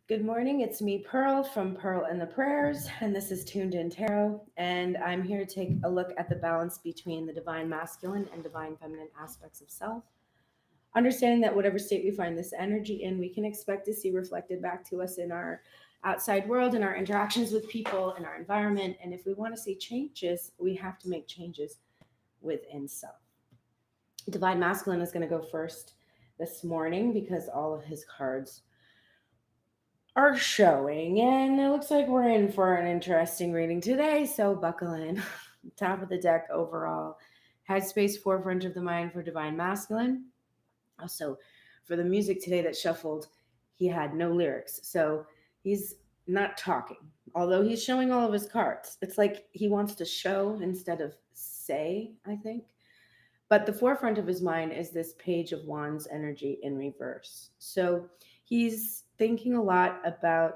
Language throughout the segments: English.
Good morning. It's me, Pearl, from Pearl and the Prayers, and this is Tuned In Tarot. And I'm here to take a look at the balance between the divine masculine and divine feminine aspects of self. Understanding that whatever state we find this energy in, we can expect to see reflected back to us in our outside world, in our interactions with people, in our environment. And if we want to see changes, we have to make changes within self. Divine masculine is going to go first this morning because all of his cards are showing, and it looks like we're in for an interesting reading today, so buckle in. Top of the deck overall, headspace, forefront of the mind for divine masculine. Also, for the music today that shuffled, he had no lyrics, so he's not talking, although he's showing all of his cards. It's like he wants to show instead of say, I think. But the forefront of his mind is this Page of Wands energy in reverse. So he's thinking a lot about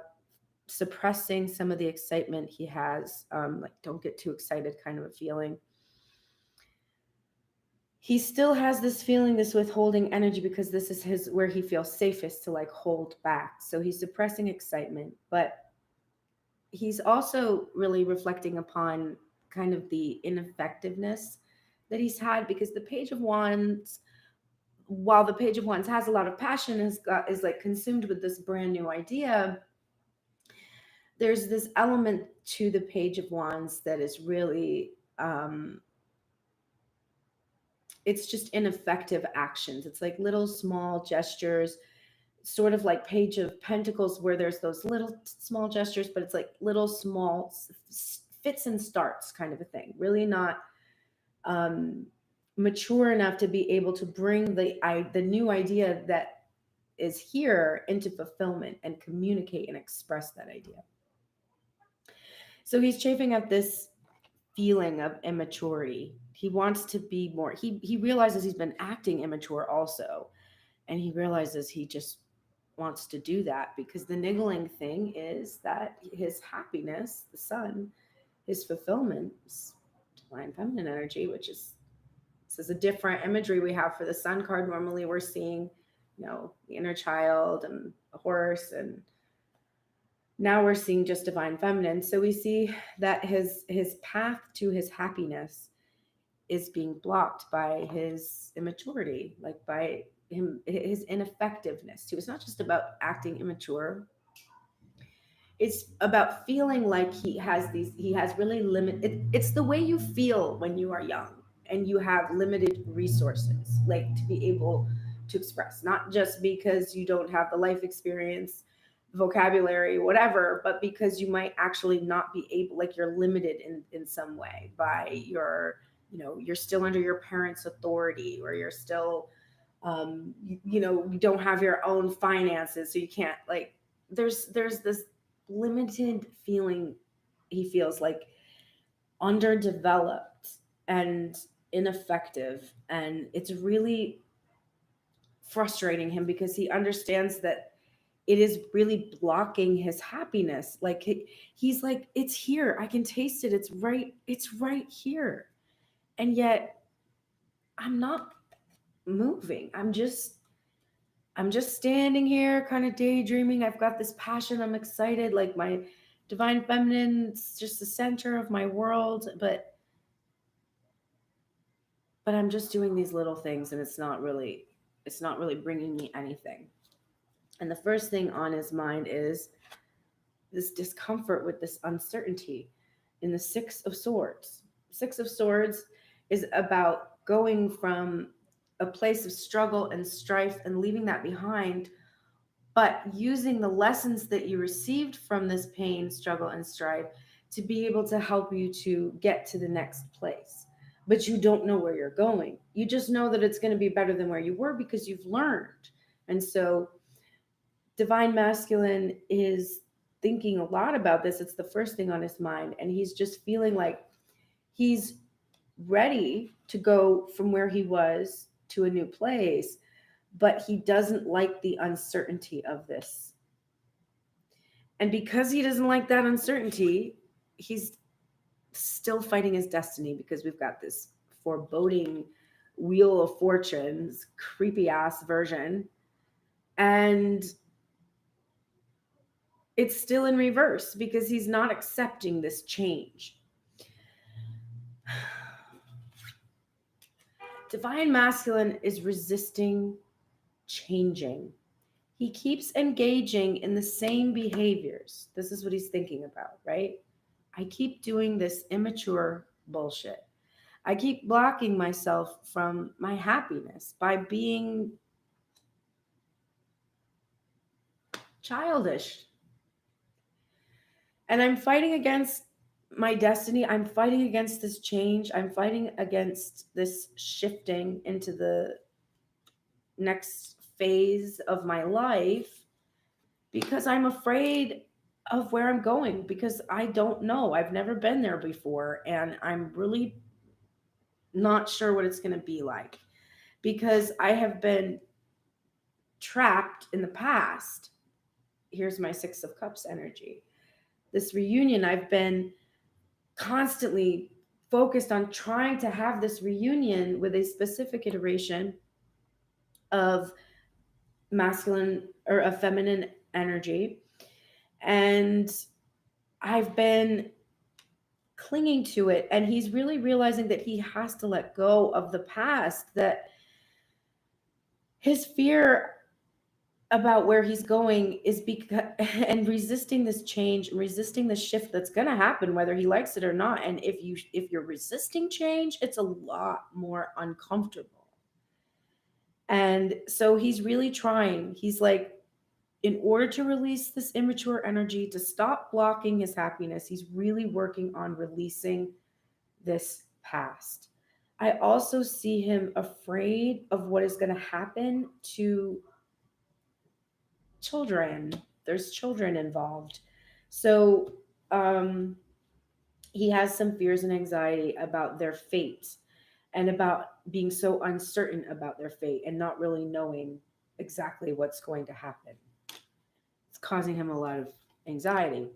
suppressing some of the excitement he has, like don't get too excited kind of a feeling. He still has this feeling, this withholding energy, because this is his where he feels safest to like hold back. So he's suppressing excitement, but he's also really reflecting upon kind of the ineffectiveness that he's had, because the Page of Wands, while the Page of Wands has a lot of passion, is like consumed with this brand new idea, there's this element to the Page of Wands that is really it's just ineffective actions. It's like little small gestures, sort of like Page of Pentacles, where there's those little small gestures, but it's like little small fits and starts kind of a thing. Really not mature enough to be able to bring the new idea that is here into fulfillment and communicate and express that idea. So he's chafing at this feeling of immaturity. He wants to be more. He realizes he's been acting immature also, and he realizes he just wants to do that, because the niggling thing is that his happiness, the sun, his fulfillment, is divine feminine energy, which is, this is a different imagery we have for the sun card. Normally we're seeing, the inner child and the horse, and now we're seeing just divine feminine. So we see that his path to his happiness is being blocked by his immaturity, like by his ineffectiveness too. It's not just about acting immature. It's about feeling like he has really limited, it's the way you feel when you are young and you have limited resources, like to be able to express, not just because you don't have the life experience, vocabulary, whatever, but because you might actually not be able, like you're limited in some way by your, you're still under your parents' authority, or you're still, you don't have your own finances, so you can't, like, there's this limited feeling. He feels like underdeveloped and ineffective, and it's really frustrating him because he understands that it is really blocking his happiness. Like he's like, it's here, I can taste it, it's right here, and yet I'm not moving. I'm just standing here kind of daydreaming. I've got this passion, I'm excited, like my divine feminine's just the center of my world, but I'm just doing these little things, and it's not really bringing me anything. And the first thing on his mind is this discomfort with this uncertainty in the Six of Swords. Six of Swords is about going from a place of struggle and strife and leaving that behind, but using the lessons that you received from this pain, struggle, and strife to be able to help you to get to the next place. But you don't know where you're going. You just know that it's going to be better than where you were because you've learned. And so divine masculine is thinking a lot about this. It's the first thing on his mind. And he's just feeling like he's ready to go from where he was to a new place, but he doesn't like the uncertainty of this. And because he doesn't like that uncertainty, he's still fighting his destiny, because we've got this foreboding Wheel of Fortunes, creepy ass version. And it's still in reverse because he's not accepting this change. Divine masculine is resisting changing. He keeps engaging in the same behaviors. This is what he's thinking about, right? I keep doing this immature bullshit. I keep blocking myself from my happiness by being childish. And I'm fighting against my destiny. I'm fighting against this change. I'm fighting against this shifting into the next phase of my life because I'm afraid of where I'm going, because I don't know. I've never been there before, and I'm really not sure what it's going to be like because I have been trapped in the past. Here's my Six of Cups energy. This reunion, I've been constantly focused on trying to have this reunion with a specific iteration of masculine or a feminine energy. And I've been clinging to it. And he's really realizing that he has to let go of the past, that his fear about where he's going is because, and resisting this change, resisting the shift that's going to happen whether he likes it or not. And if you're resisting change, it's a lot more uncomfortable. And so he's really trying. He's like, in order to release this immature energy, to stop blocking his happiness, he's really working on releasing this past. I also see him afraid of what is going to happen to children. There's children involved. So he has some fears and anxiety about their fate and about being so uncertain about their fate and not really knowing exactly what's going to happen. It's causing him a lot of anxiety.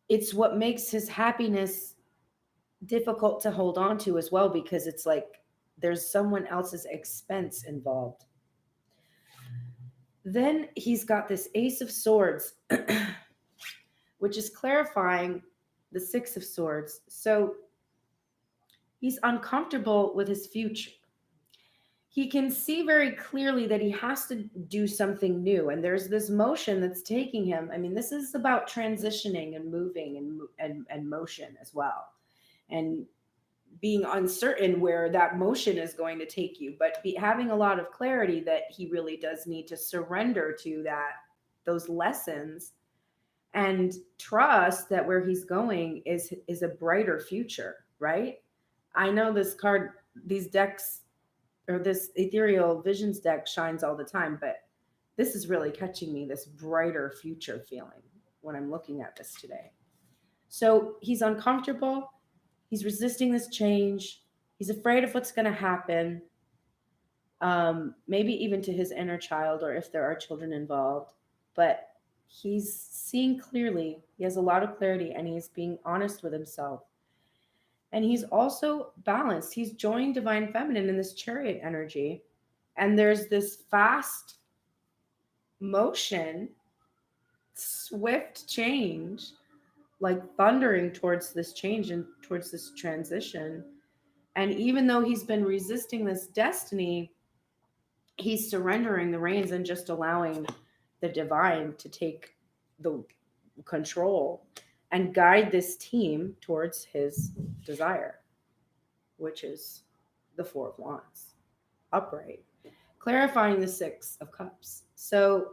It's what makes his happiness difficult to hold on to as well, because it's like there's someone else's expense involved. Then he's got this Ace of Swords, which is clarifying the Six of Swords. So he's uncomfortable with his future. He can see very clearly that he has to do something new. And there's this motion that's taking him. I mean, this is about transitioning and moving and motion as well. And being uncertain where that motion is going to take you, but having a lot of clarity that he really does need to surrender to those lessons and trust that where he's going is a brighter future, right? I know this card, these decks, or this ethereal visions deck shines all the time, but this is really catching me, this brighter future feeling when I'm looking at this today. So he's uncomfortable. He's resisting this change. He's afraid of what's going to happen, maybe even to his inner child or if there are children involved. But he's seeing clearly. He has a lot of clarity, and he's being honest with himself. And he's also balanced. He's joined Divine Feminine in this Chariot energy. And there's this fast motion, swift change, like thundering towards this change and towards this transition. And even though he's been resisting this destiny, he's surrendering the reins and just allowing the divine to take the control and guide this team towards his desire, which is the Four of Wands, upright, clarifying the Six of Cups. So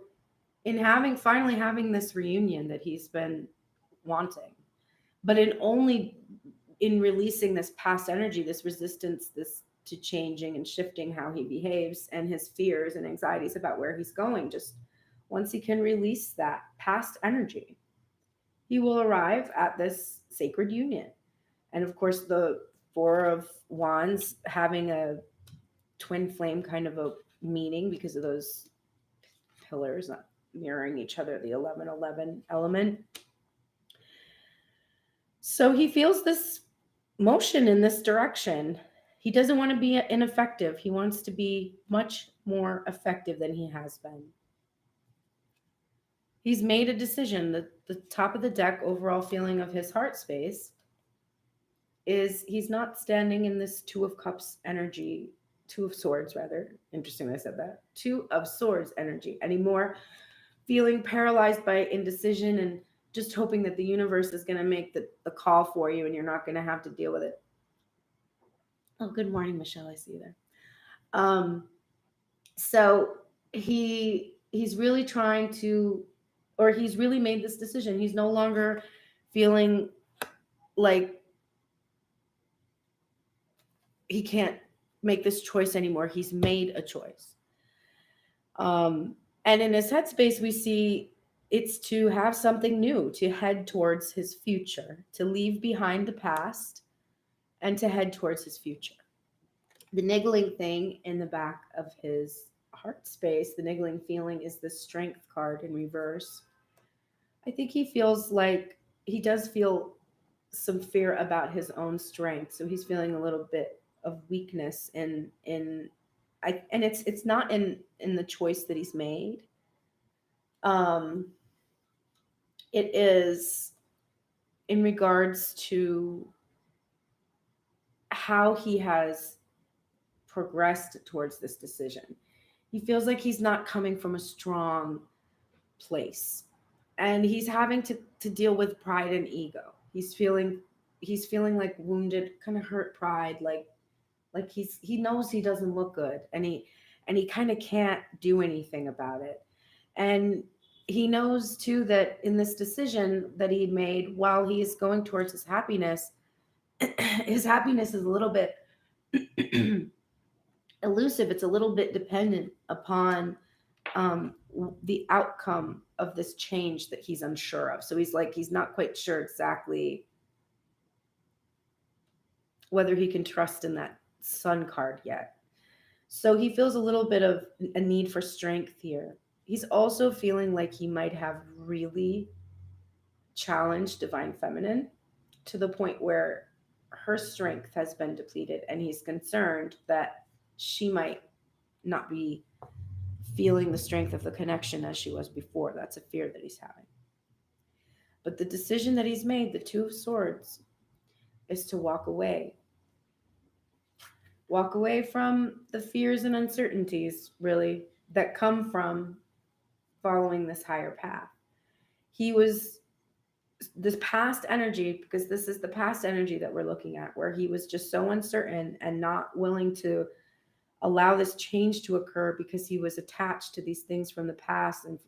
in finally having this reunion that he's been wanting, but in releasing this past energy, this resistance, this to changing and shifting how he behaves and his fears and anxieties about where he's going, just once he can release that past energy, he will arrive at this sacred union. And of course, the Four of Wands having a twin flame kind of a meaning because of those pillars not mirroring each other, the 11-11 element. So he feels this motion in this direction. He doesn't want to be ineffective. He wants to be much more effective than he has been. He's made a decision. The top of the deck overall feeling of his heart space is he's not standing in this Two of Cups energy, Two of Swords rather. Interesting I said that. Two of Swords energy anymore. Feeling paralyzed by indecision and just hoping that the universe is going to make the call for you and you're not going to have to deal with it. Oh, good morning, Michelle. I see you there. So he's really trying to, or he's really made this decision. He's no longer feeling like he can't make this choice anymore. He's made a choice. And in his headspace, we see it's to have something new, to head towards his future, to leave behind the past and to head towards his future. The niggling thing in the back of his heart space, the niggling feeling, is the Strength card in reverse. I think he feels like he does feel some fear about his own strength. So he's feeling a little bit of weakness and it's not in the choice that he's made. It is in regards to how he has progressed towards this decision. He feels like he's not coming from a strong place, and he's having to deal with pride and ego. He's feeling like wounded, kind of hurt pride, like he knows he doesn't look good, and he kind of can't do anything about it. And he knows too that in this decision that he made, while he is going towards his happiness is a little bit elusive. It's a little bit dependent upon the outcome of this change that he's unsure of. So he's not quite sure exactly whether he can trust in that Sun card yet. So he feels a little bit of a need for strength here. He's also feeling like he might have really challenged Divine Feminine to the point where her strength has been depleted, and he's concerned that she might not be feeling the strength of the connection as she was before. That's a fear that he's having. But the decision that he's made, the Two of Swords, is to walk away. Walk away from the fears and uncertainties, really, that come from following this higher path. He was this past energy, because this is the past energy that we're looking at, where he was just so uncertain and not willing to allow this change to occur because he was attached to these things from the past and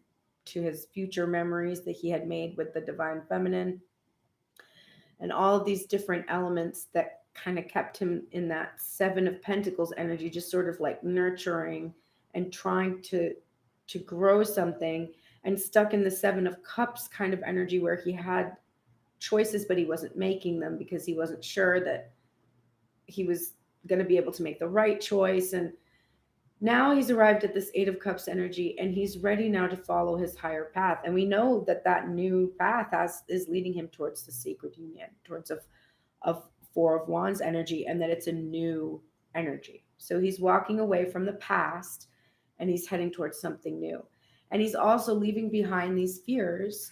to his future memories that he had made with the Divine Feminine and all of these different elements that kind of kept him in that Seven of Pentacles energy, just sort of like nurturing and trying to grow something, and stuck in the Seven of Cups kind of energy where he had choices, but he wasn't making them because he wasn't sure that he was going to be able to make the right choice. And now he's arrived at this Eight of Cups energy, and he's ready now to follow his higher path. And we know that that new path is leading him towards the sacred union, towards of Four of Wands energy, and that it's a new energy. So he's walking away from the past and he's heading towards something new. And he's also leaving behind these fears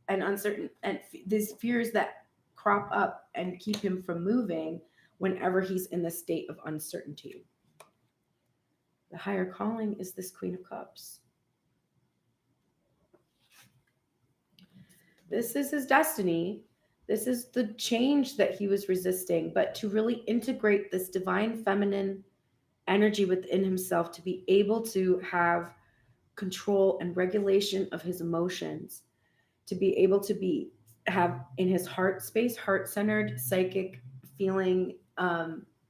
and uncertain, and these fears that crop up and keep him from moving whenever he's in the state of uncertainty. The higher calling is this Queen of Cups. This is his destiny. This is the change that he was resisting, but to really integrate this Divine Feminine energy within himself, to be able to have control and regulation of his emotions, to be able to have in his heart space, heart-centered, psychic, feeling,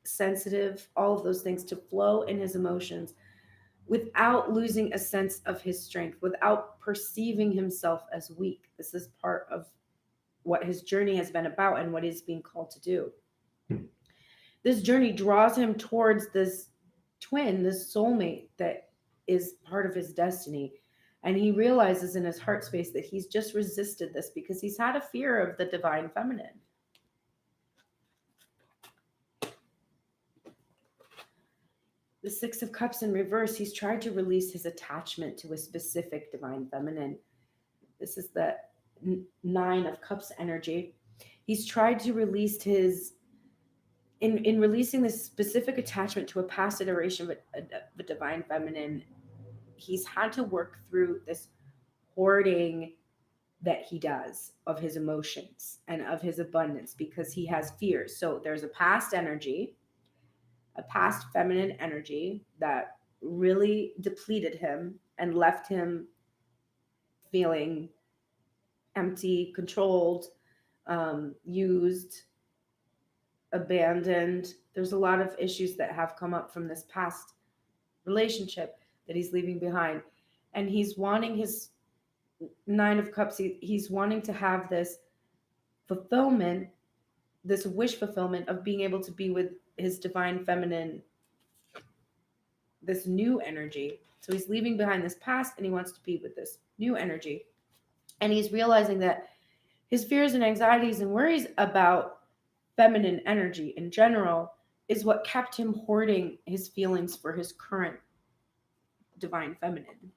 sensitive, all of those things, to flow in his emotions without losing a sense of his strength, without perceiving himself as weak. This is part of what his journey has been about and what he's being called to do. This journey draws him towards this twin, this soulmate that is part of his destiny. And he realizes in his heart space that he's just resisted this because he's had a fear of the Divine Feminine. The Six of Cups in reverse, he's tried to release his attachment to a specific Divine Feminine. This is the Nine of Cups energy. He's tried to release his, in releasing this specific attachment to a past iteration of the divine feminine, he's had to work through this hoarding that he does of his emotions and of his abundance because he has fears. So there's a past energy, a past feminine energy that really depleted him and left him feeling empty, controlled, used, abandoned. There's a lot of issues that have come up from this past relationship that he's leaving behind. And he's wanting his Nine of Cups, he's wanting to have this fulfillment, this wish fulfillment of being able to be with his divine feminine, this new energy. So he's leaving behind this past and he wants to be with this new energy. And he's realizing that his fears and anxieties and worries about feminine energy in general is what kept him hoarding his feelings for his current divine feminine.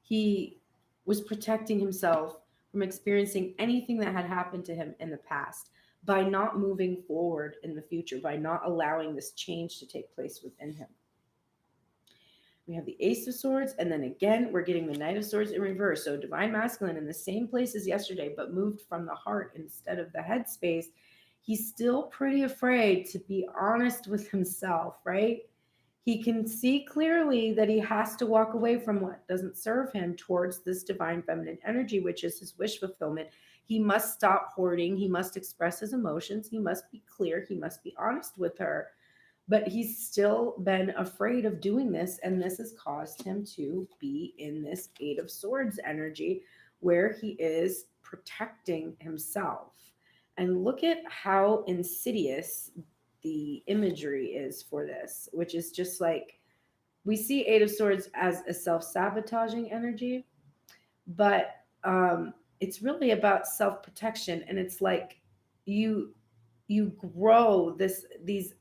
He was protecting himself from experiencing anything that had happened to him in the past by not moving forward in the future, by not allowing this change to take place within him. We have the Ace of Swords, and then again, we're getting the Knight of Swords in reverse. So divine masculine in the same place as yesterday, but moved from the heart instead of the head space. He's still pretty afraid to be honest with himself, right? He can see clearly that he has to walk away from what doesn't serve him towards this divine feminine energy, which is his wish fulfillment. He must stop hoarding. He must express his emotions. He must be clear. He must be honest with her. But he's still been afraid of doing this, and this has caused him to be in this Eight of Swords energy where he is protecting himself. And look at how insidious the imagery is for this, which is just like, we see Eight of Swords as a self-sabotaging energy, but it's really about self-protection. And it's like you grow these,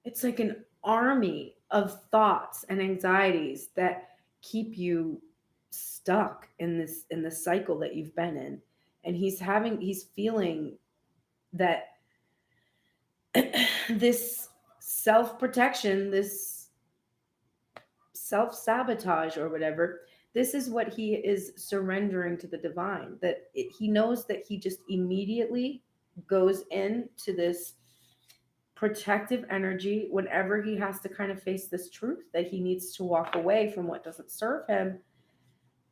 it's like an army of thoughts and anxieties that keep you stuck in the cycle that you've been in. And he's feeling that this self-protection, this self-sabotage or whatever, this is what he is surrendering to the divine, that he knows that he just immediately goes into this protective energy whenever he has to kind of face this truth that he needs to walk away from what doesn't serve him.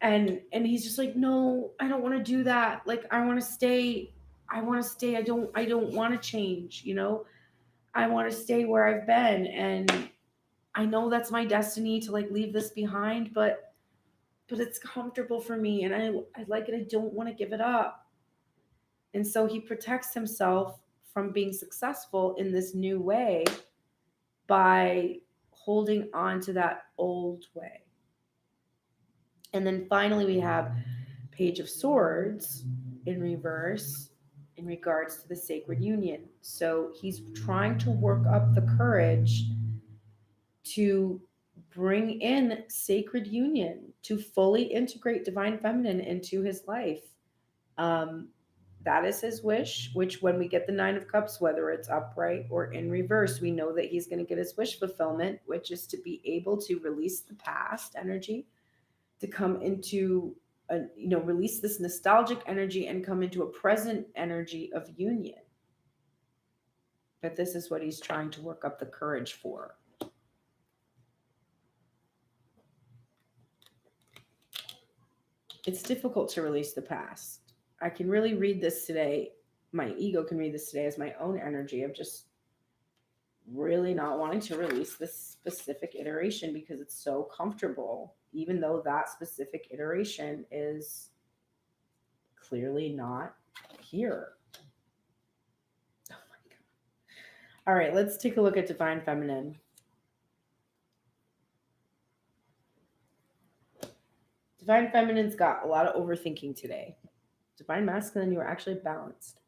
And he's just like, no, I don't want to do that. Like, I want to stay. I don't want to change, you know? I want to stay where I've been. And I know that's my destiny to like leave this behind, but it's comfortable for me. And I like it. I don't want to give it up. And so he protects himself from being successful in this new way by holding on to that old way. And then finally we have Page of Swords in reverse in regards to the sacred union. So he's trying to work up the courage to bring in sacred union, to fully integrate divine feminine into his life. That is his wish, which when we get the Nine of Cups, whether it's upright or in reverse, we know that he's going to get his wish fulfillment, which is to be able to release the past energy, to come into release this nostalgic energy and come into a present energy of union. But this is what he's trying to work up the courage for. It's difficult to release the past. I can really read this today. My ego can read this today as my own energy of just really not wanting to release this specific iteration because it's so comfortable, even though that specific iteration is clearly not here. Oh my God. All right, let's take a look at Divine Feminine. Divine Feminine's got a lot of overthinking today. Divine Masculine, you are actually balanced.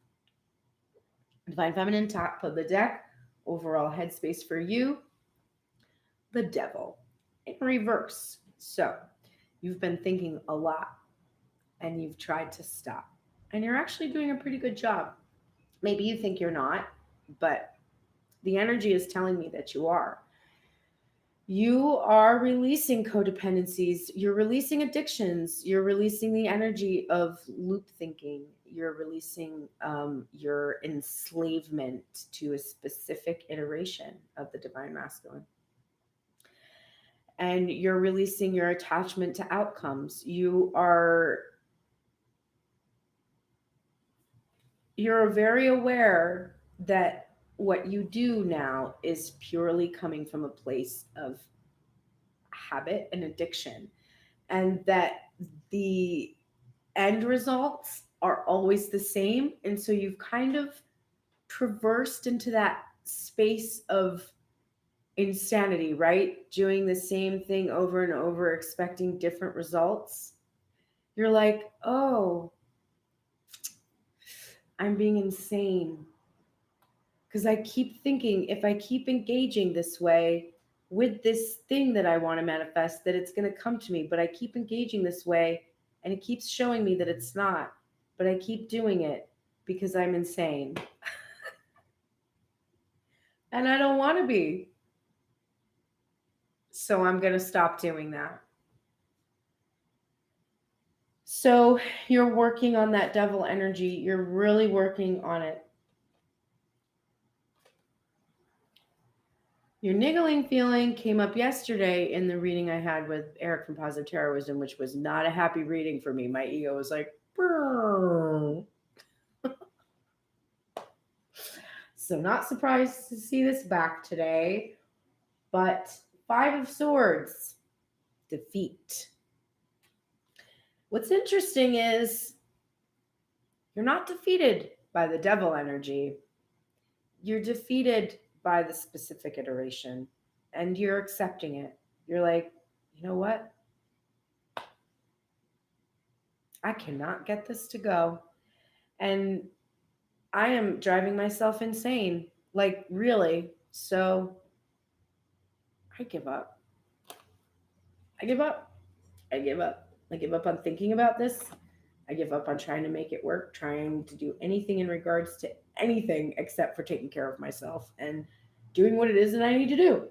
Divine Feminine, top of the deck, overall headspace for you, the Devil in reverse. So You've been thinking a lot and you've tried to stop. And you're actually doing a pretty good job. Maybe you think you're not, but the energy is telling me that you are. You are releasing codependencies, you're releasing addictions, you're releasing the energy of loop thinking, you're releasing your enslavement to a specific iteration of the divine masculine. And you're releasing your attachment to outcomes. You're very aware that what you do now is purely coming from a place of habit and addiction, and that the end results are always the same. And so you've kind of traversed into that space of insanity, right? Doing the same thing over and over, expecting different results. You're like, oh, I'm being insane. Because I keep thinking if I keep engaging this way with this thing that I want to manifest, that it's going to come to me. But I keep engaging this way and it keeps showing me that it's not. But I keep doing it because I'm insane. And I don't want to be. So I'm going to stop doing that. So you're working on that devil energy. You're really working on it. Your niggling feeling came up yesterday in the reading I had with Eric from Positive Tarot Wisdom, which was not a happy reading for me. My ego was like, so not surprised to see this back today. But 5 of Swords, defeat. What's interesting is you're not defeated by the devil energy. You're defeated by the specific iteration and you're accepting it. You're like, you know what? I cannot get this to go. And I am driving myself insane. Like, really. So I give up. I give up. I give up. I give up on thinking about this. I give up on trying to make it work, trying to do anything in regards to anything except for taking care of myself and doing what it is that I need to do.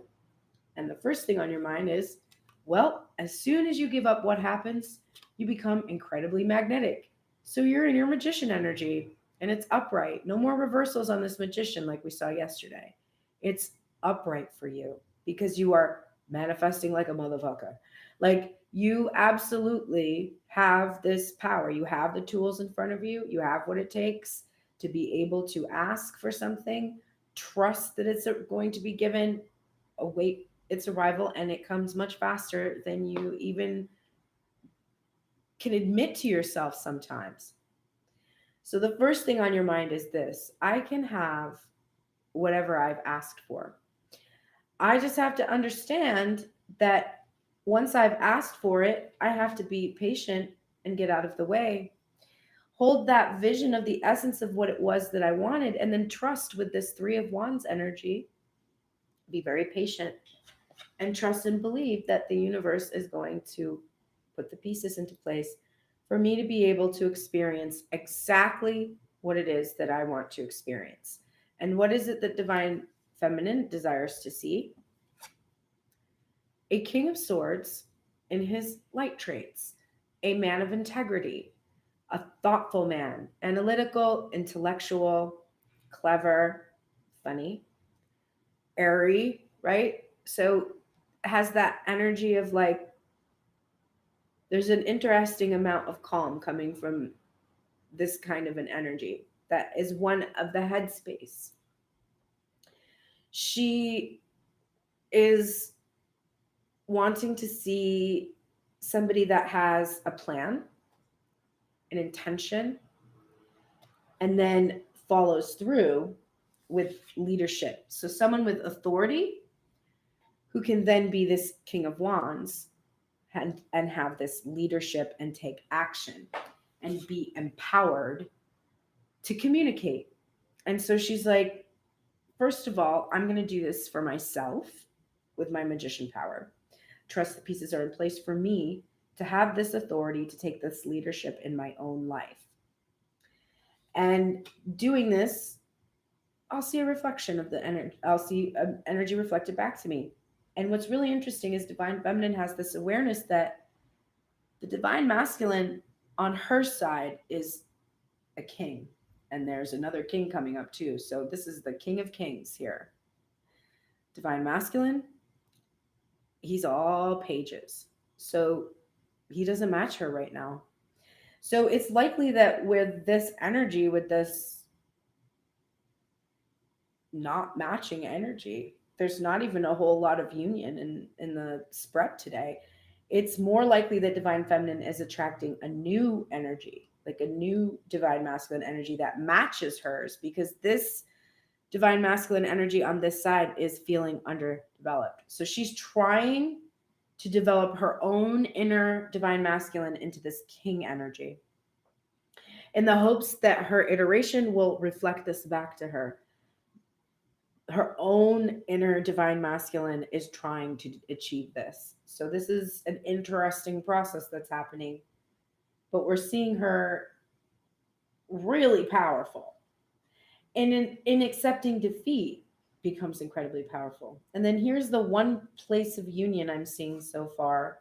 And the first thing on your mind is, well, as soon as you give up, what happens? You become incredibly magnetic. So you're in your magician energy and it's upright. No more reversals on this magician like we saw yesterday. It's upright for you because you are manifesting like a motherfucker. Like, you absolutely have this power. You have the tools in front of you. You have what it takes to be able to ask for something, trust that it's going to be given, await its arrival, and it comes much faster than you even can admit to yourself sometimes. So the first thing on your mind is this: I can have whatever I've asked for. I just have to understand that once I've asked for it, I have to be patient and get out of the way. Hold that vision of the essence of what it was that I wanted, and then trust with this 3 of Wands energy. Be very patient and trust and believe that the universe is going to put the pieces into place for me to be able to experience exactly what it is that I want to experience. And what is it that Divine Feminine desires to see? A King of Swords in his light traits, a man of integrity, a thoughtful man, analytical, intellectual, clever, funny, airy, right? So has that energy of like, there's an interesting amount of calm coming from this kind of an energy that is one of the headspace. She is wanting to see somebody that has a plan, an intention, and then follows through with leadership. So someone with authority who can then be this King of Wands and have this leadership and take action and be empowered to communicate. And so she's like, first of all, I'm going to do this for myself with my magician power. Trust the pieces are in place for me to have this authority, to take this leadership in my own life. And doing this, I'll see a reflection of the energy. I'll see energy reflected back to me. And what's really interesting is Divine Feminine has this awareness that the Divine Masculine on her side is a king. And there's another king coming up too. So this is the King of Kings here. Divine Masculine, he's all pages. So he doesn't match her right now. So it's likely that with this energy, with this not matching energy, there's not even a whole lot of union in the spread today. It's more likely that Divine Feminine is attracting a new energy, like a new Divine Masculine energy that matches hers, because this Divine Masculine energy on this side is feeling underdeveloped. So she's trying to develop her own inner Divine Masculine into this king energy in the hopes that her iteration will reflect this back to her. Her own inner Divine Masculine is trying to achieve this. So this is an interesting process that's happening, but we're seeing her really powerful. And in accepting defeat becomes incredibly powerful. And then here's the one place of union I'm seeing so far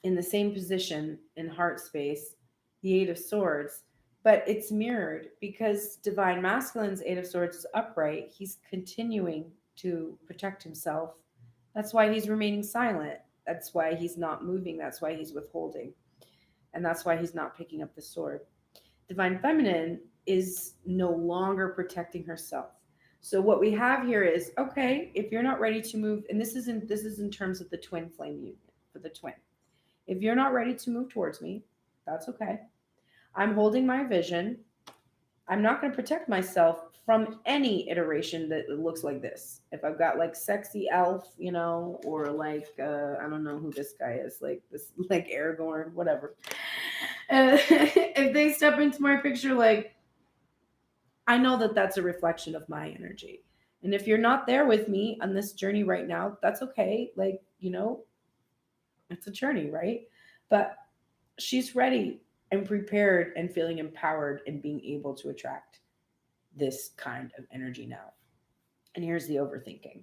in the same position in heart space, the Eight of Swords, but it's mirrored because Divine Masculine's Eight of Swords is upright. He's continuing to protect himself. That's why he's remaining silent. That's why he's not moving. That's why he's withholding. And that's why he's not picking up the sword. Divine Feminine is no longer protecting herself. So what we have here is, okay, if you're not ready to move, and this is in terms of the twin flame union for the twin. If you're not ready to move towards me, that's okay. I'm holding my vision. I'm not going to protect myself from any iteration that looks like this. If I've got like sexy elf, or like I don't know who this guy is, like this, like Aragorn, whatever. If they step into my picture, like, I know that that's a reflection of my energy. And if you're not there with me on this journey right now, that's okay. Like, it's a journey, right? But she's ready and prepared and feeling empowered and being able to attract this kind of energy now. And here's the overthinking.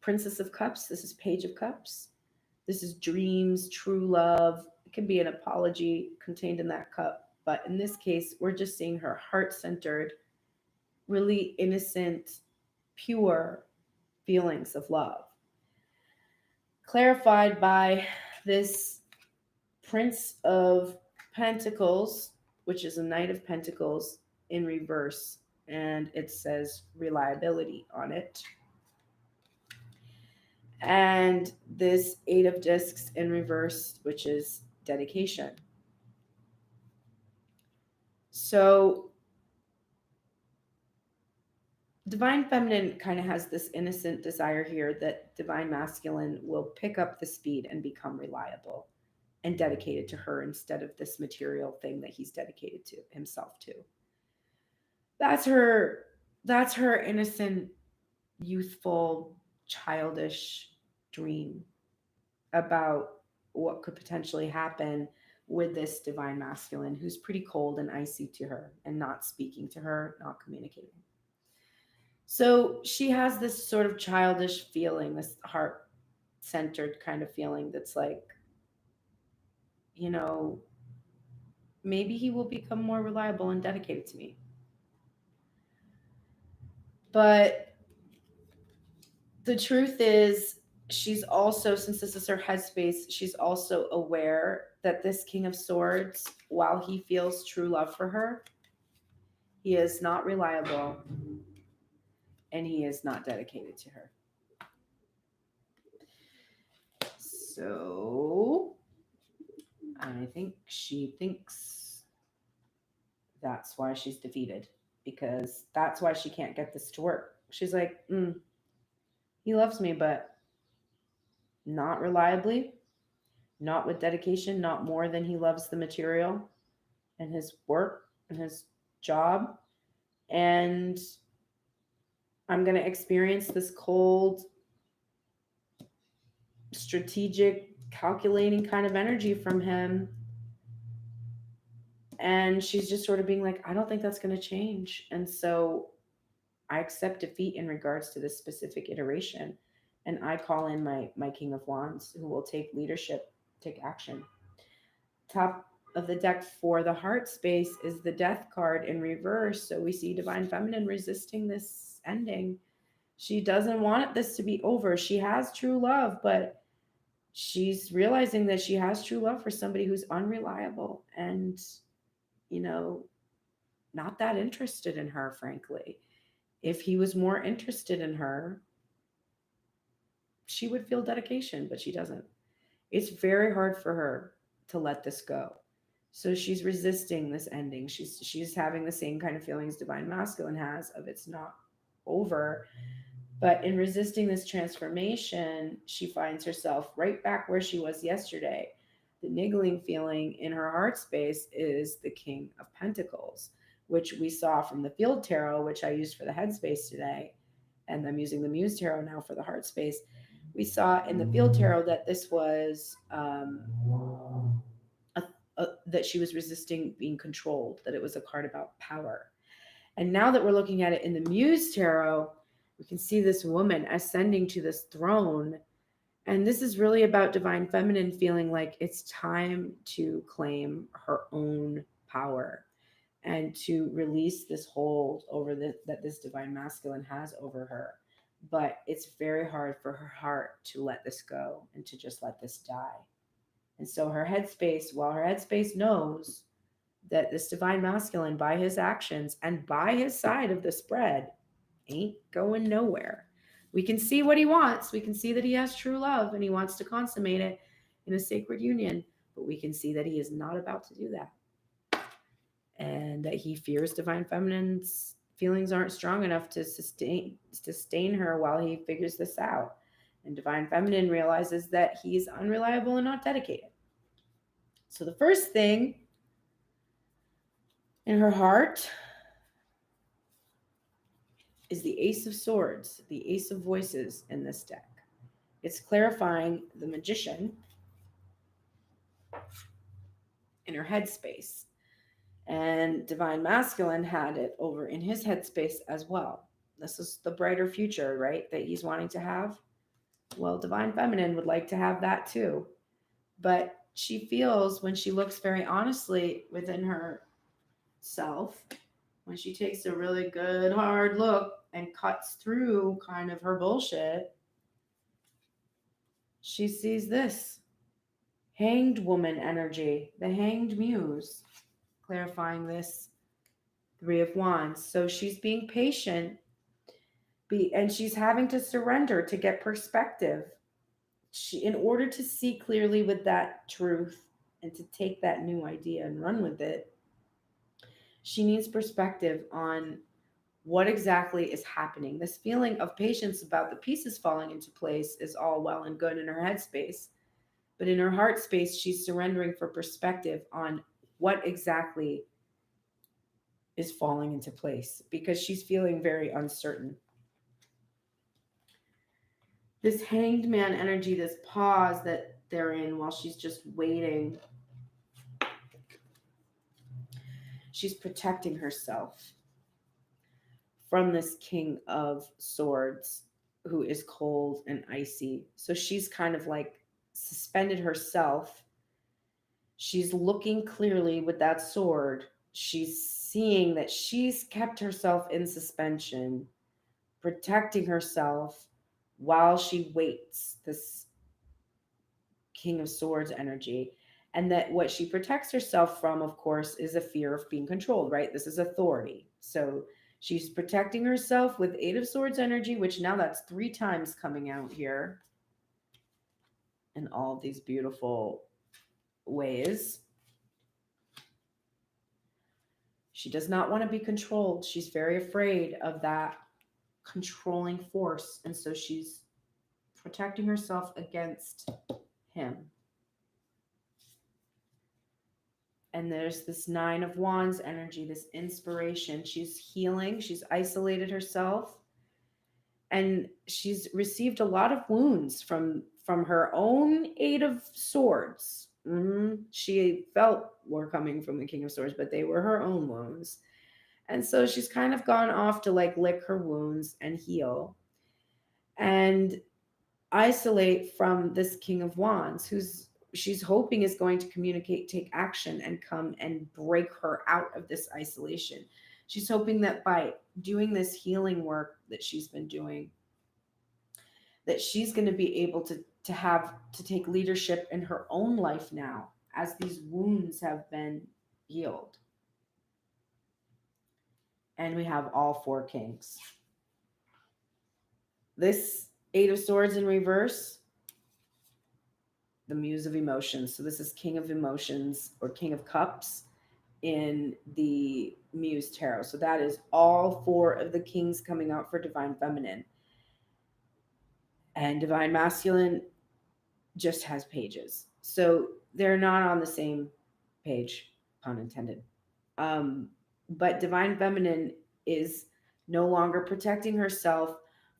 Princess of Cups. This is Page of Cups. This is dreams, true love. It can be an apology contained in that cup. But in this case, we're just seeing her heart-centered, really innocent, pure feelings of love. Clarified by this Prince of Pentacles, which is a Knight of Pentacles in reverse, and it says reliability on it. And this Eight of Discs in reverse, which is dedication. So Divine Feminine kind of has this innocent desire here that Divine Masculine will pick up the speed and become reliable and dedicated to her instead of this material thing that he's dedicated to himself to. That's her innocent, youthful, childish dream about what could potentially happen with this Divine Masculine who's pretty cold and icy to her and not speaking to her, not communicating. So she has this sort of childish feeling, this heart-centered kind of feeling that's like, maybe he will become more reliable and dedicated to me. But the truth is, she's also, since this is her headspace, she's also aware that this King of Swords, while he feels true love for her, he is not reliable and he is not dedicated to her. So I think she thinks that's why she's defeated, because that's why she can't get this to work. She's like, he loves me, but not reliably, not with dedication, not more than he loves the material and his work and his job. And I'm going to experience this cold, strategic, calculating kind of energy from him. And she's just sort of being like, I don't think that's going to change. And so I accept defeat in regards to this specific iteration. And I call in my King of Wands, who will take leadership, take action. Top of the deck for the heart space is the Death card in reverse. So we see Divine Feminine resisting this ending. She doesn't want this to be over. She has true love, but she's realizing that she has true love for somebody who's unreliable and, not that interested in her, frankly. If he was more interested in her, she would feel dedication, but she doesn't. It's very hard for her to let this go. So she's resisting this ending. She's having the same kind of feelings Divine Masculine has of it's not over. But in resisting this transformation, she finds herself right back where she was yesterday. The niggling feeling in her heart space is the King of Pentacles, which we saw from the Field Tarot, which I used for the headspace today. And I'm using the Muse Tarot now for the heart space. We saw in the Field Tarot that this was that she was resisting being controlled, that it was a card about power. And now that we're looking at it in the Muse Tarot, we can see this woman ascending to this throne. And this is really about Divine Feminine feeling like it's time to claim her own power and to release this hold over that this Divine Masculine has over her. But it's very hard for her heart to let this go and to just let this die. And so her headspace, while her headspace knows that this Divine Masculine, by his actions and by his side of the spread, ain't going nowhere. We can see what he wants. We can see that he has true love and he wants to consummate it in a sacred union. But we can see that he is not about to do that. And that he fears Divine Feminine's feelings aren't strong enough to sustain her while he figures this out. And Divine Feminine realizes that he's unreliable and not dedicated. So the first thing in her heart is the Ace of Swords, the Ace of Voices in this deck. It's clarifying the Magician in her headspace. And Divine Masculine had it over in his headspace as well. This is the brighter future, right, that he's wanting to have. Well, Divine Feminine would like to have that too. But she feels, when she looks very honestly within herself, when she takes a really good hard look and cuts through kind of her bullshit, she sees this Hanged Woman energy, the Hanged Muse, clarifying this Three of Wands. So she's being patient, and she's having to surrender to get perspective. In order to see clearly with that truth and to take that new idea and run with it, she needs perspective on what exactly is happening. This feeling of patience about the pieces falling into place is all well and good in her headspace, but in her heart space, she's surrendering for perspective on what exactly is falling into place because she's feeling very uncertain. This Hanged Man energy, this pause that they're in while she's just waiting, she's protecting herself from this King of Swords who is cold and icy. So she's kind of like suspended herself. She's looking clearly with that sword. She's seeing that she's kept herself in suspension, protecting herself while she waits this King of Swords energy. And that what she protects herself from, of course, is a fear of being controlled, right? This is authority. So she's protecting herself with Eight of Swords energy, which now that's 3 times coming out here in all these beautiful ways. She does not want to be controlled. She's very afraid of that controlling force. And so she's protecting herself against him. And there's this Nine of Wands energy, this inspiration. She's healing. She's isolated herself. and she's received a lot of wounds from her own Eight of Swords. She felt were coming from the King of Swords, but they were her own wounds. And so she's kind of gone off to like lick her wounds and heal and isolate from this King of Wands, who's she's hoping is going to communicate, take action, and come and break her out of this isolation. She's hoping that by doing this healing work that she's been doing, that she's going to be able to take leadership in her own life now as these wounds have been healed. And we have all four kings. This Eight of Swords in reverse, the Muse of Emotions. So this is King of Emotions or King of Cups in the Muse Tarot. So that is all four of the kings coming out for Divine Feminine. And Divine Masculine just has pages. So they're not on the same page, pun intended. But Divine Feminine is no longer protecting herself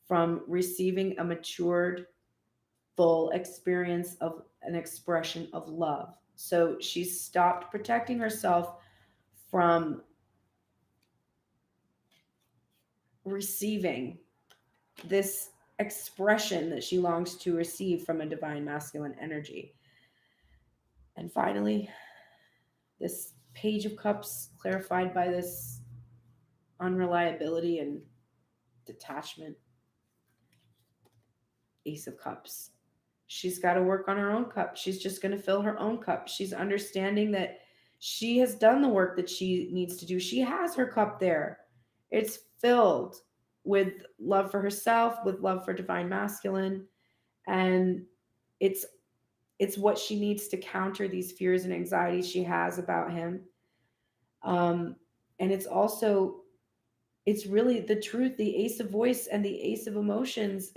from receiving a matured, full experience of an expression of love. So she's stopped protecting herself from receiving this expression that she longs to receive from a divine masculine energy. And finally, this Page of Cups clarified by this unreliability and detachment. Ace of Cups. She's got to work on her own cup. She's just going to fill her own cup. She's understanding that she has done the work that she needs to do. She has her cup there. It's filled with love for herself, with love for divine masculine, and it's what she needs to counter these fears and anxieties she has about him. And it's really the truth. The Ace of Voice and the Ace of Emotions,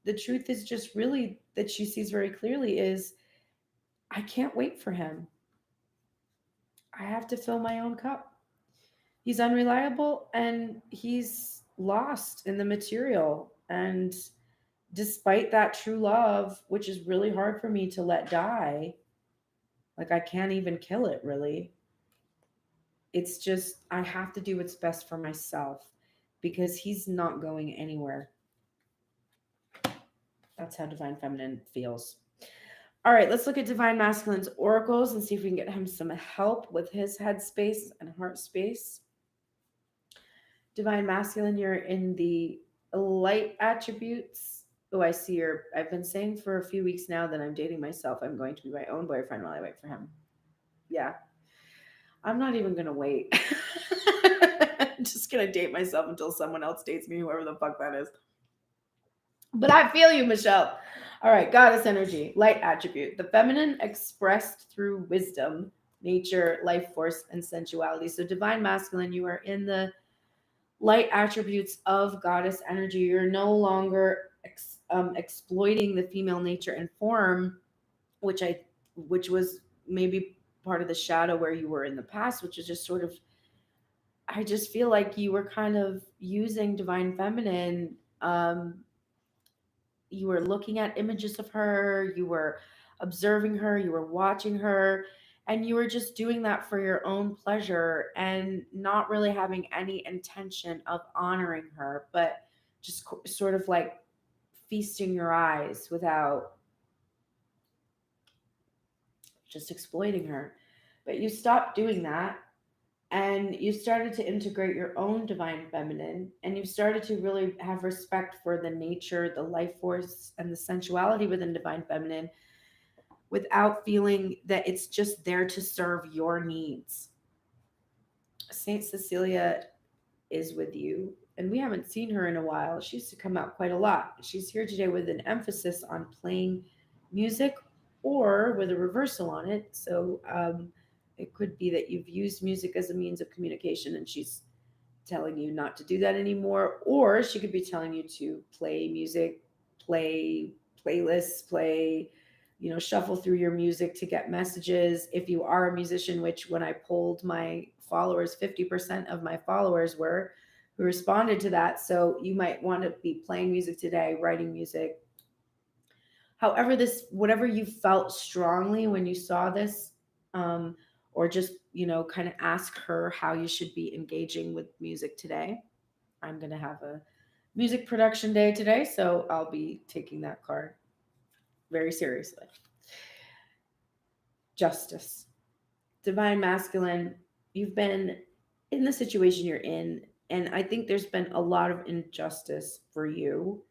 the truth is just really that she sees very clearly is, I can't wait for him. I have to fill my own cup. He's unreliable and he's lost in the material. And despite that true love, which is really hard for me to let die, like I can't even kill it really. It's just, I have to do what's best for myself because he's not going anywhere. That's how Divine Feminine feels. All right, let's look at Divine Masculine's oracles and see if we can get him some help with his head space and heart space. Divine Masculine, you're in the light attributes. Oh, I see I've been saying for a few weeks now that I'm dating myself. I'm going to be my own boyfriend while I wait for him. Yeah. I'm not even going to wait. I'm just going to date myself until someone else dates me, whoever the fuck that is. But I feel you, Michelle. All right, goddess energy, light attribute. The feminine expressed through wisdom, nature, life force, and sensuality. So divine masculine, you are in the light attributes of goddess energy. You're no longer exploiting the female nature and form, which was maybe part of the shadow where you were in the past, which is just sort of, I just feel like you were kind of using divine feminine. You were looking at images of her, you were observing her, you were watching her, and you were just doing that for your own pleasure and not really having any intention of honoring her, but just sort of like feasting your eyes without just exploiting her. But you stopped doing that and you started to integrate your own divine feminine, and you've started to really have respect for the nature, the life force, and the sensuality within divine feminine without feeling that it's just there to serve your needs. Saint Cecilia is with you, and we haven't seen her in a while. She used to come out quite a lot. She's here today with an emphasis on playing music or with a reversal on it. So it could be that you've used music as a means of communication and she's telling you not to do that anymore. Or she could be telling you to play music, play playlists, shuffle through your music to get messages. If you are a musician, which when I polled my followers, 50% of my followers were, who responded to that. So you might want to be playing music today, writing music. However, whatever you felt strongly when you saw this, or just, kind of ask her how you should be engaging with music today. I'm going to have a music production day today, so I'll be taking that card very seriously. Justice. Divine masculine, you've been in the situation you're in, and I think there's been a lot of injustice for you,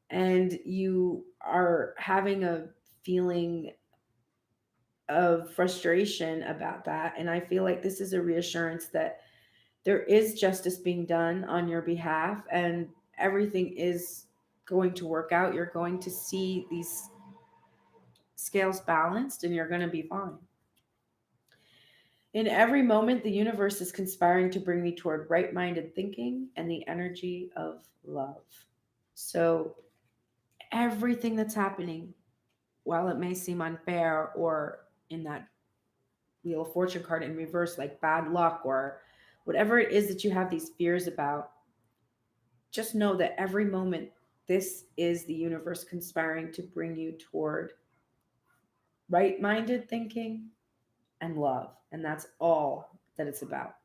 and you are having a feeling of frustration about that. And I feel like this is a reassurance that there is justice being done on your behalf, and everything is going to work out. You're going to see these scales balanced, and you're going to be fine. In every moment, the universe is conspiring to bring me toward right minded thinking and the energy of love. So, everything that's happening, while it may seem unfair, or in that Wheel of Fortune card in reverse, like bad luck, or whatever it is that you have these fears about, just know that every moment, this is the universe conspiring to bring you toward right minded thinking and love. And that's all that it's about.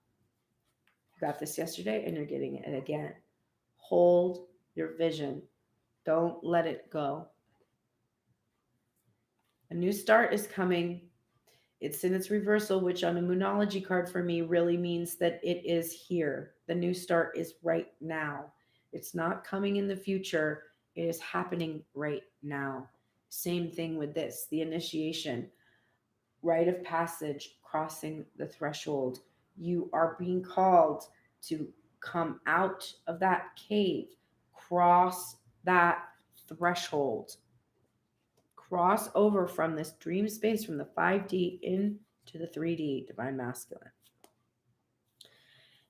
You got this yesterday and you're getting it again. Hold your vision, don't let it go. A new start is coming. It's in its reversal, which on a Moonology card for me really means that it is here. The new start is right now. It's not coming in the future. It is happening right now. Same thing with this, the initiation, rite of passage, crossing the threshold. You are being called to come out of that cave, cross that threshold, cross over from this dream space, from the 5D into the 3D, divine masculine.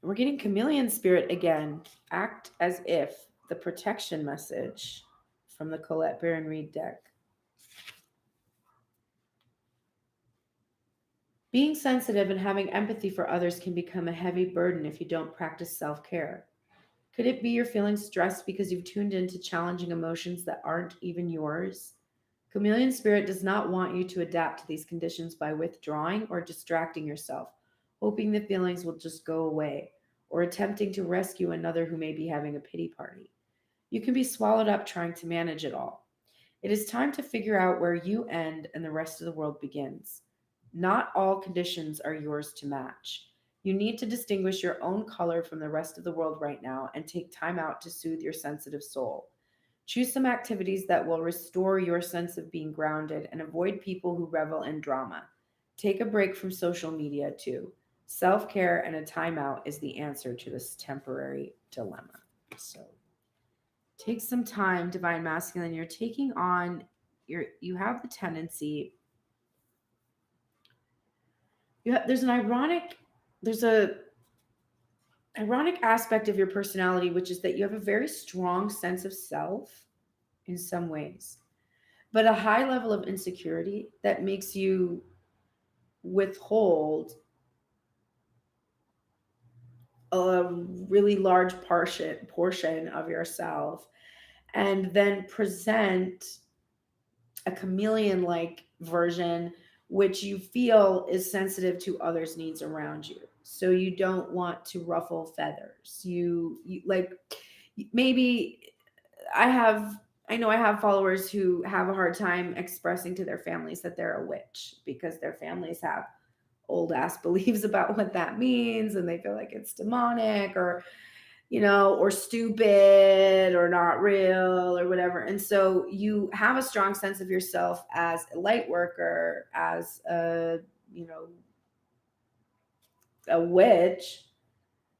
And we're getting chameleon spirit again. Act as if, the protection message from the Colette Baron Reed deck. Being sensitive and having empathy for others can become a heavy burden if you don't practice self-care. Could it be you're feeling stressed because you've tuned into challenging emotions that aren't even yours? Chameleon spirit does not want you to adapt to these conditions by withdrawing or distracting yourself, hoping the feelings will just go away, or attempting to rescue another who may be having a pity party. You can be swallowed up trying to manage it all. It is time to figure out where you end and the rest of the world begins. Not all conditions are yours to match. You need to distinguish your own color from the rest of the world right now and take time out to soothe your sensitive soul. Choose some activities that will restore your sense of being grounded and avoid people who revel in drama. Take a break from social media too. Self-care and a timeout is the answer to this temporary dilemma. So take some time, divine masculine. You're taking on you have the tendency, there's a ironic aspect of your personality, which is that you have a very strong sense of self in some ways, but a high level of insecurity that makes you withhold a really large portion of yourself, and then present a chameleon like version which you feel is sensitive to others' needs around you. So you don't want to ruffle feathers. You like, maybe I know I have followers who have a hard time expressing to their families that they're a witch because their families have old ass beliefs about what that means, and they feel like it's demonic, or or stupid, or not real, or whatever. And so you have a strong sense of yourself as a light worker, as a witch,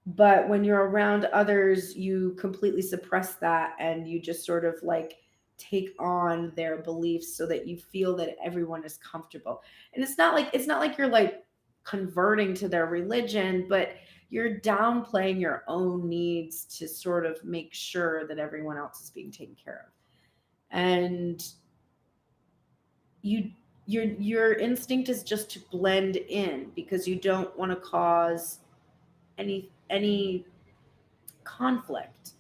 but when you're around others, you completely suppress that, and you just sort of like take on their beliefs so that you feel that everyone is comfortable. And it's not like you're like converting to their religion, but you're downplaying your own needs to sort of make sure that everyone else is being taken care of. And your instinct is just to blend in because you don't want to cause any conflict,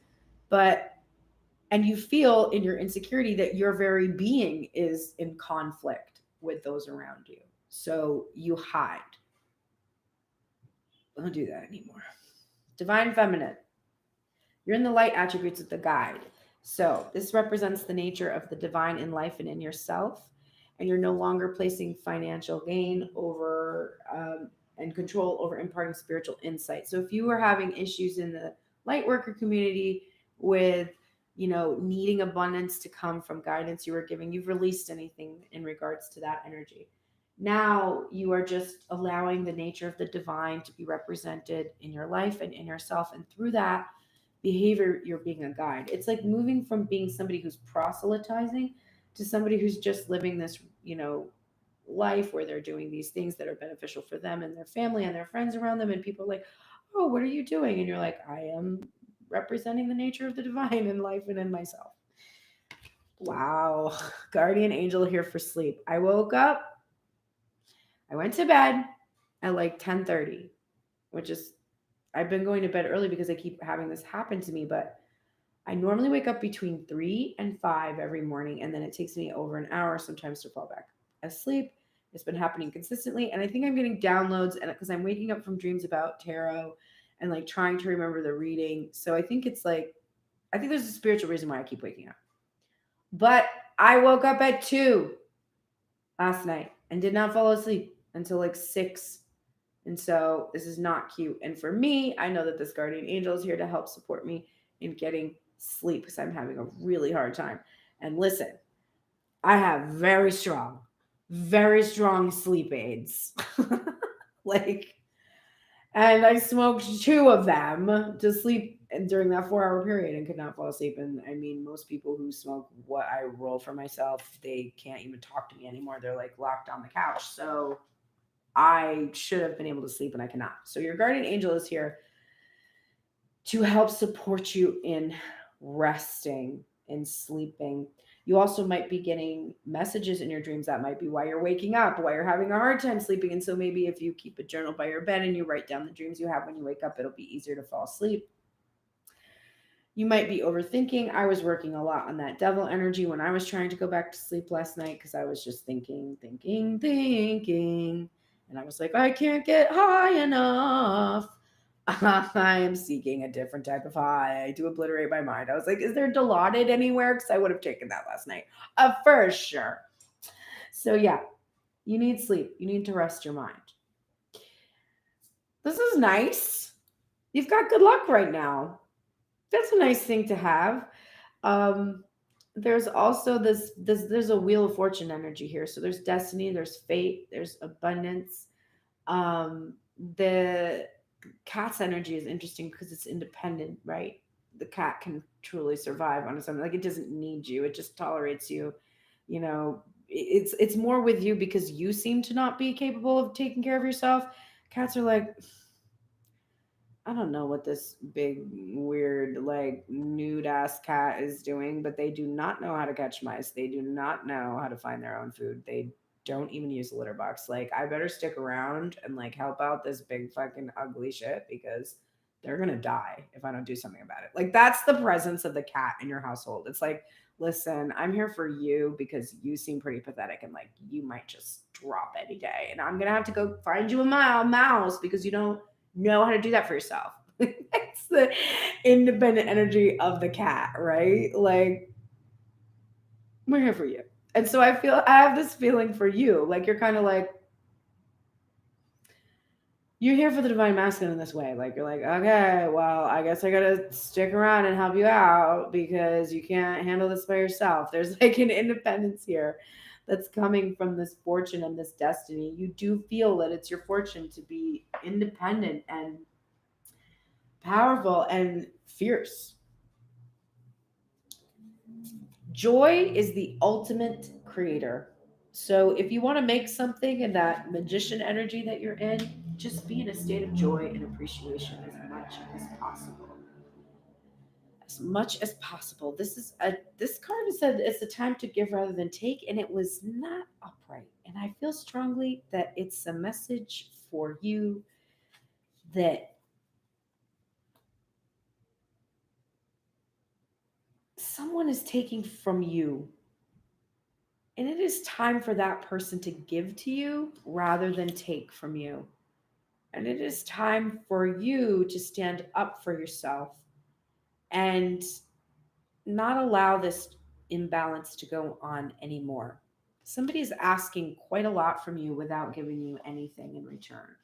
and you feel in your insecurity that your very being is in conflict with those around you. So you hide. Don't do that anymore. Divine Feminine. You're in the light attributes of the guide. So this represents the nature of the divine in life and in yourself. And you're no longer placing financial gain over and control over imparting spiritual insight. So if you were having issues in the light worker community with, needing abundance to come from guidance you were giving, you've released anything in regards to that energy. Now you are just allowing the nature of the divine to be represented in your life and in yourself. And through that behavior, you're being a guide. It's like moving from being somebody who's proselytizing to somebody who's just living this, life where they're doing these things that are beneficial for them and their family and their friends around them. And people are like, oh, what are you doing? And you're like, I am representing the nature of the divine in life and in myself. Wow. Guardian angel here for sleep. I woke up. I went to bed at like 10:30, which is, I've been going to bed early because I keep having this happen to me, but I normally wake up between 3 and 5 every morning, and then it takes me over an hour sometimes to fall back asleep. It's been happening consistently, and I think I'm getting downloads, and because I'm waking up from dreams about tarot and like trying to remember the reading. So I think it's like, I think there's a spiritual reason why I keep waking up. But I woke up at 2 last night and did not fall asleep until like 6. And so this is not cute. And for me, I know that this guardian angel is here to help support me in getting sleep because I'm having a really hard time. And listen, I have very strong sleep aids. And I smoked 2 of them to sleep during that 4-hour period and could not fall asleep. And I mean, most people who smoke what I roll for myself, they can't even talk to me anymore. They're like locked on the couch. So I should have been able to sleep and I cannot. So your guardian angel is here to help support you in resting and sleeping. You also might be getting messages in your dreams that might be why you're waking up, why you're having a hard time sleeping. And so maybe if you keep a journal by your bed and you write down the dreams you have when you wake up, it'll be easier to fall asleep. You might be overthinking. I was working a lot on that devil energy when I was trying to go back to sleep last night because I was just thinking. And I was like, I can't get high enough. I am seeking a different type of high to obliterate my mind. I was like, is there Dilaudid anywhere? Because I would have taken that last night. For sure. So yeah, you need sleep. You need to rest your mind. This is nice. You've got good luck right now. That's a nice thing to have. There's also there's a wheel of fortune energy here. So there's destiny, there's fate, there's abundance. The cat's energy is interesting because it's independent, right? The cat can truly survive on its own. Like it doesn't need you. It just tolerates you. It's more with you because you seem to not be capable of taking care of yourself. Cats are like, I don't know what this big, weird, like nude ass cat is doing, but they do not know how to catch mice. They do not know how to find their own food. They don't even use a litter box. Like, I better stick around and like help out this big fucking ugly shit because they're gonna die if I don't do something about it. Like, that's the presence of the cat in your household. It's like, listen, I'm here for you because you seem pretty pathetic and like you might just drop any day, and I'm gonna have to go find you a mouse because you don't know how to do that for yourself. It's the independent energy of the cat, right? Like, we're here for you. And so I have this feeling for you. Like, you're kind of like, you're here for the divine masculine in this way. Like, you're like, okay, well, I guess I gotta stick around and help you out because you can't handle this by yourself. There's like an independence here that's coming from this fortune and this destiny. You do feel that it's your fortune to be independent and powerful and fierce. Joy is the ultimate creator. So if you want to make something in that magician energy that you're in, just be in a state of joy and appreciation as much as possible. As much as possible. This card said it's a time to give rather than take, and it was not upright. And I feel strongly that it's a message for you that someone is taking from you. And it is time for that person to give to you rather than take from you. And it is time for you to stand up for yourself and not allow this imbalance to go on anymore. Somebody is asking quite a lot from you without giving you anything in return.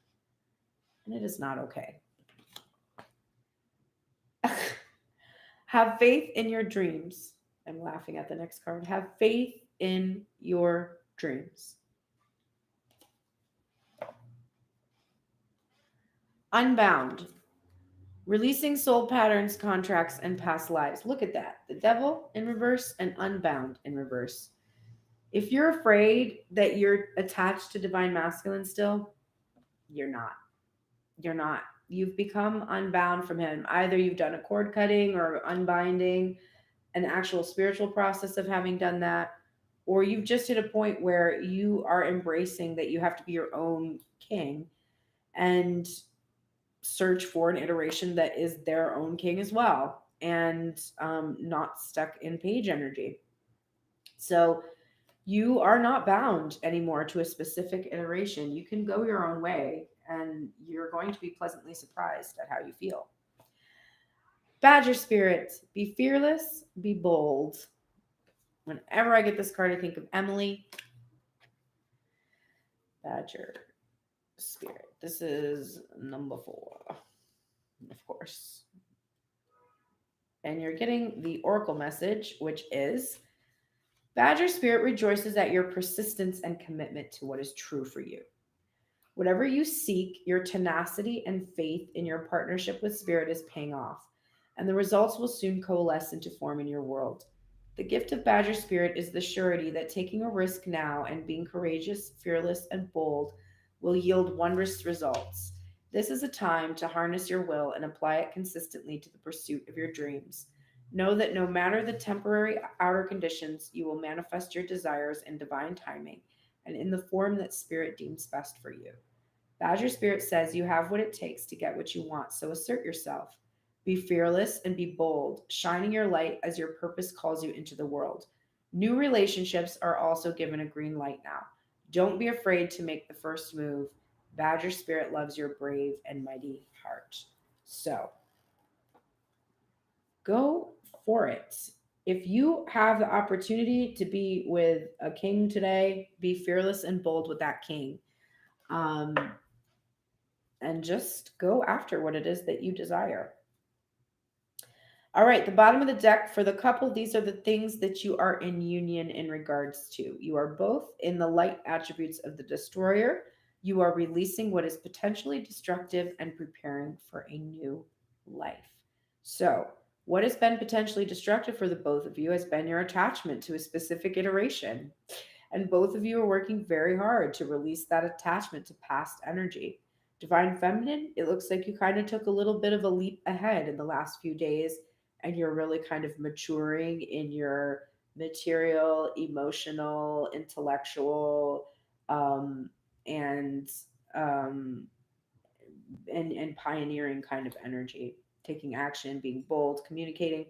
And it is not okay. Have faith in your dreams. I'm laughing at the next card. Have faith in your dreams. Unbound. Releasing soul patterns, contracts, and past lives. Look at that. The devil in reverse and unbound in reverse. If you're afraid that you're attached to divine masculine still, you're not. You're not. You've become unbound from him. Either you've done a cord cutting or unbinding, an actual spiritual process of having done that, or you've just hit a point where you are embracing that you have to be your own king and search for an iteration that is their own king as well, and not stuck in page energy. So you are not bound anymore to a specific iteration. You can go your own way, and you're going to be pleasantly surprised at how you feel. Badger spirit, be fearless, be bold. Whenever I get this card, I think of Emily. Badger spirit. This is number 4, of course. And you're getting the oracle message, which is Badger spirit rejoices at your persistence and commitment to what is true for you. Whatever you seek, your tenacity and faith in your partnership with spirit is paying off, and the results will soon coalesce into form in your world. The gift of Badger spirit is the surety that taking a risk now and being courageous, fearless, and bold will yield wondrous results. This is a time to harness your will and apply it consistently to the pursuit of your dreams. Know that no matter the temporary outer conditions, you will manifest your desires in divine timing and in the form that spirit deems best for you. Badger spirit says you have what it takes to get what you want, so assert yourself. Be fearless and be bold, shining your light as your purpose calls you into the world. New relationships are also given a green light now. Don't be afraid to make the first move. Badger spirit loves your brave and mighty heart. So, go for it. If you have the opportunity to be with a king today, be fearless and bold with that king. And just go after what it is that you desire. All right, the bottom of the deck for the couple, these are the things that you are in union in regards to. You are both in the light attributes of the destroyer. You are releasing what is potentially destructive and preparing for a new life. So, what has been potentially destructive for the both of you has been your attachment to a specific iteration. And both of you are working very hard to release that attachment to past energy. Divine Feminine, it looks like you kind of took a little bit of a leap ahead in the last few days, and you're really kind of maturing in your material, emotional, intellectual, and um, and pioneering kind of energy, taking action, being bold, communicating.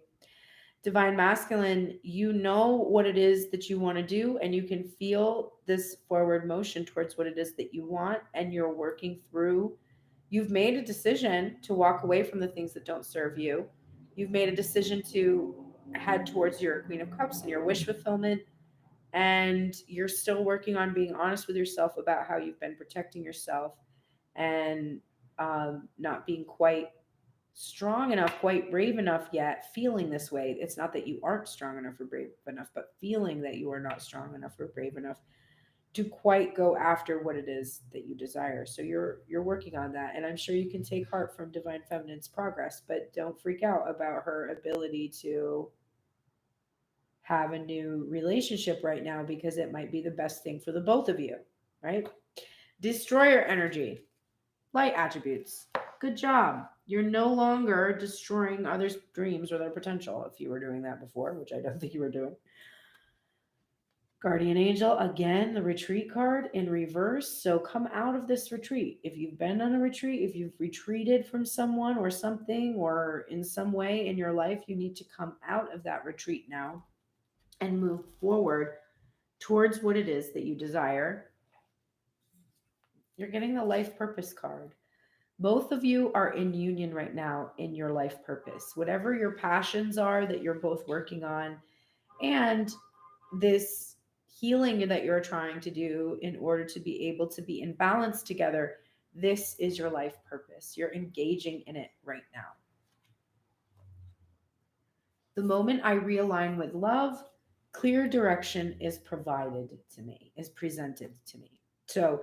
Divine Masculine, you know what it is that you want to do, and you can feel this forward motion towards what it is that you want, and you're working through. You've made a decision to walk away from the things that don't serve you. You've made a decision to head towards your Queen of Cups and your wish fulfillment, and you're still working on being honest with yourself about how you've been protecting yourself and not being quite strong enough, quite brave enough yet, feeling this way. It's not that you aren't strong enough or brave enough, but feeling that you are not strong enough or brave enough to quite go after what it is that you desire. So you're working on that, and I'm sure you can take heart from Divine Feminine's progress, but don't freak out about her ability to have a new relationship right now, because it might be the best thing for the both of you, right? Destroyer energy, light attributes. Good job. You're no longer destroying others' dreams or their potential if you were doing that before, which I don't think you were doing. Guardian Angel, again, the retreat card in reverse. So come out of this retreat. If you've been on a retreat, if you've retreated from someone or something, or in some way in your life, you need to come out of that retreat now and move forward towards what it is that you desire. You're getting the life purpose card. Both of you are in union right now in your life purpose. Whatever your passions are that you're both working on, and this healing that you're trying to do in order to be able to be in balance together, this is your life purpose. You're engaging in it right now. The moment I realign with love, clear direction is provided to me, is presented to me. So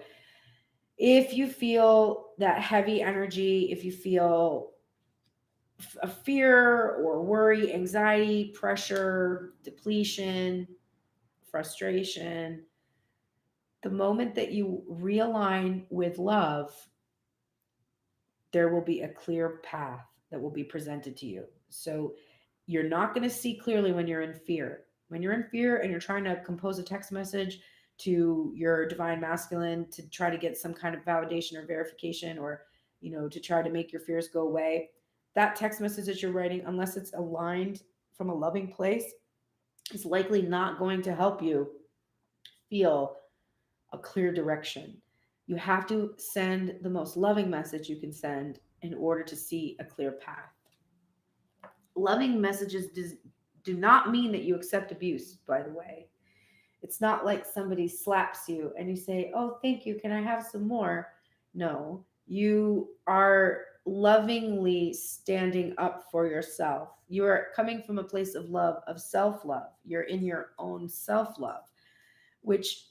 if you feel that heavy energy, if you feel a fear or worry, anxiety, pressure, depletion, frustration, the moment that you realign with love, there will be a clear path that will be presented to you. So you're not going to see clearly when you're in fear. When you're in fear and you're trying to compose a text message to your divine masculine to try to get some kind of validation or verification, or, to try to make your fears go away, that text message that you're writing, unless it's aligned from a loving place, is likely not going to help you feel a clear direction. You have to send the most loving message you can send in order to see a clear path. Loving messages do not mean that you accept abuse, by the way. It's not like somebody slaps you and you say, "Oh, thank you. Can I have some more?" No, you are lovingly standing up for yourself. You are coming from a place of love, of self love. You're in your own self love, which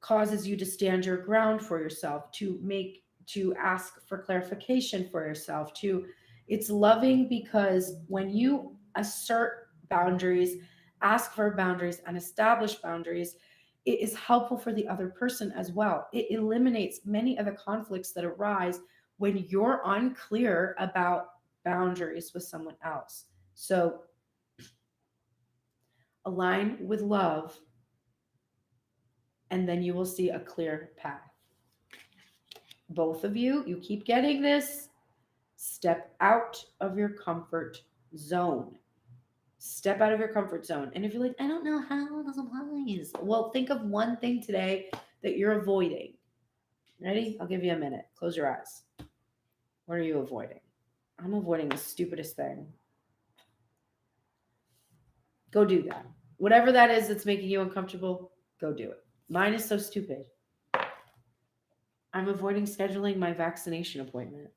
causes you to stand your ground for yourself, to ask for clarification for yourself, to it's loving because when you assert boundaries, ask for boundaries and establish boundaries, it is helpful for the other person as well. It eliminates many of the conflicts that arise when you're unclear about boundaries with someone else. So align with love, and then you will see a clear path. Both of you, you keep getting this. Step out of your comfort zone. Step out of your comfort zone. And if you're like, "I don't know how this applies," well, think of one thing today that you're avoiding. Ready? I'll give you a minute. Close your eyes. What are you avoiding? I'm avoiding the stupidest thing. Go do that. Whatever that is that's making you uncomfortable, go do it. Mine is so stupid. I'm avoiding scheduling my vaccination appointment.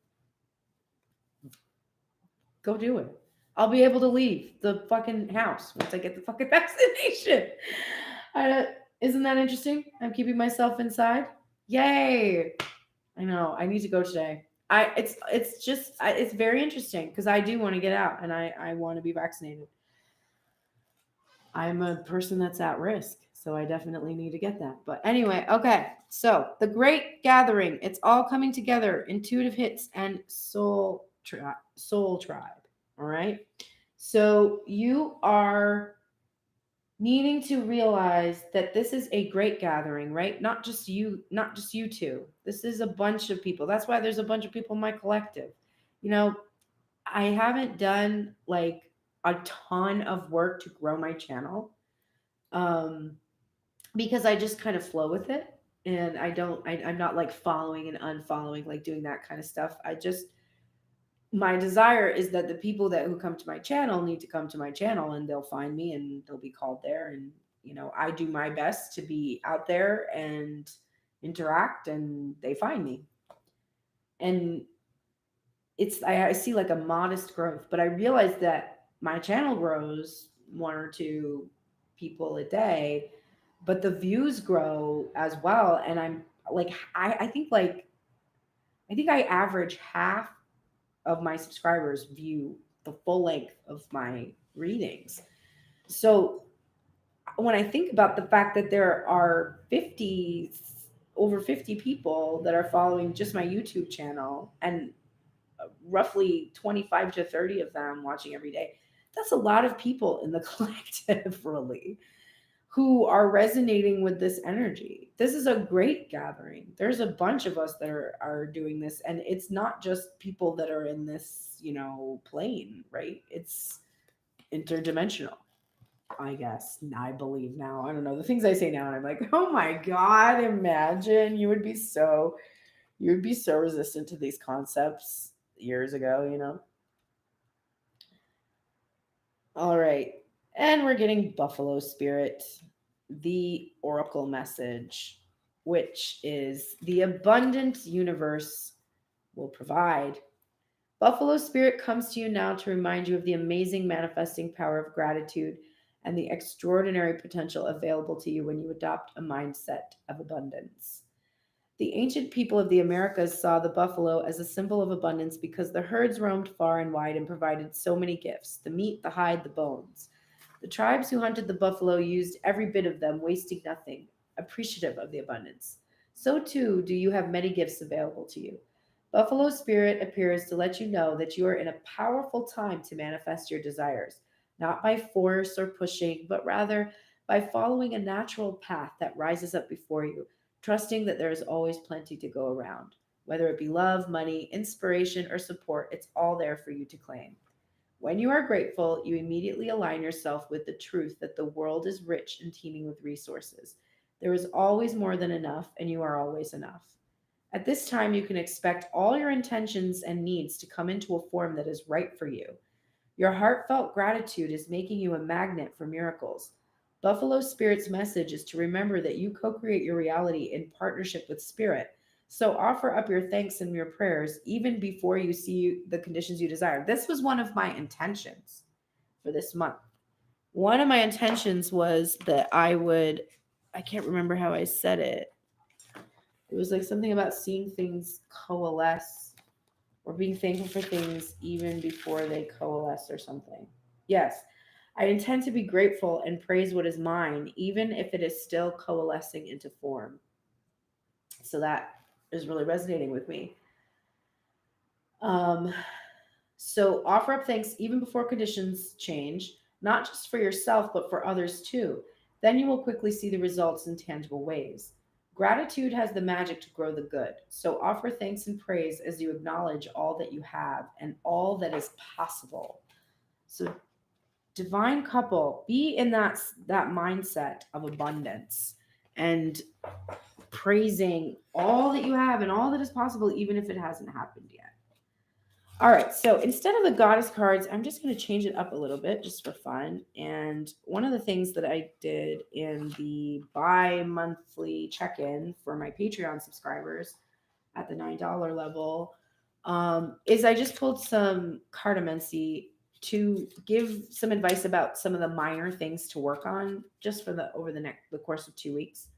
Go do it. I'll be able to leave the fucking house once I get the fucking vaccination. Isn't that interesting? I'm keeping myself inside. Yay! I know. I need to go today. It's very interesting because I do want to get out and I want to be vaccinated. I'm a person that's at risk, so I definitely need to get that. But anyway, okay. So the Great Gathering, it's all coming together. Intuitive hits and soul tribe. All right. So you are needing to realize that this is a great gathering, right? Not just you two. This is a bunch of people. That's why there's a bunch of people in my collective. I haven't done like a ton of work to grow my channel, because I just kind of flow with it, and I'm not like following and unfollowing, like doing that kind of stuff. My desire is that the people who come to my channel need to come to my channel, and they'll find me and they'll be called there. And, I do my best to be out there and interact, and they find me. And I see like a modest growth, but I realize that my channel grows 1 or 2 people a day, but the views grow as well. And I'm like, I think I average half of my subscribers view the full length of my readings. So when I think about the fact that there are over 50 people that are following just my YouTube channel, and roughly 25 to 30 of them watching every day, that's a lot of people in the collective, really. who are resonating with this energy. This is a great gathering. There's a bunch of us that are doing this, and it's not just people that are in this, plane, right? It's interdimensional, I guess. I believe now. I don't know. The things I say now, and I'm like, oh my God, imagine you would be so resistant to these concepts years ago. All right. And we're getting Buffalo Spirit, the Oracle message, which is the abundant universe will provide. Buffalo Spirit comes to you now to remind you of the amazing manifesting power of gratitude and the extraordinary potential available to you when you adopt a mindset of abundance. The ancient people of the Americas saw the buffalo as a symbol of abundance because the herds roamed far and wide and provided so many gifts: the meat, the hide, the bones. The tribes who hunted the buffalo used every bit of them, wasting nothing, appreciative of the abundance. So too do you have many gifts available to you. Buffalo Spirit appears to let you know that you are in a powerful time to manifest your desires, not by force or pushing, but rather by following a natural path that rises up before you, trusting that there is always plenty to go around. Whether it be love, money, inspiration, or support, it's all there for you to claim. When you are grateful, you immediately align yourself with the truth that the world is rich and teeming with resources. There is always more than enough, and you are always enough. At this time, you can expect all your intentions and needs to come into a form that is right for you. Your heartfelt gratitude is making you a magnet for miracles. Buffalo Spirit's message is to remember that you co create your reality in partnership with Spirit. So offer up your thanks and your prayers even before you see the conditions you desire. This was one of my intentions for this month. One of my intentions was that I can't remember how I said it. It was like something about seeing things coalesce or being thankful for things even before they coalesce or something. Yes, I intend to be grateful and praise what is mine, even if it is still coalescing into form. So that is really resonating with me. Um, so offer up thanks even before conditions change, not just for yourself, but for others too. Then you will quickly see the results in tangible ways. Gratitude has the magic to grow the good. So offer thanks and praise as you acknowledge all that you have and all that is possible. So divine couple, be in that mindset of abundance and praising all that you have and all that is possible, even if it hasn't happened yet. All right, so instead of the goddess cards, I'm just going to change it up a little bit just for fun. And one of the things that I did in the bi-monthly check-in for my Patreon subscribers at the $9 level is I just pulled some cartomancy to give some advice about some of the minor things to work on just for the course of 2 weeks.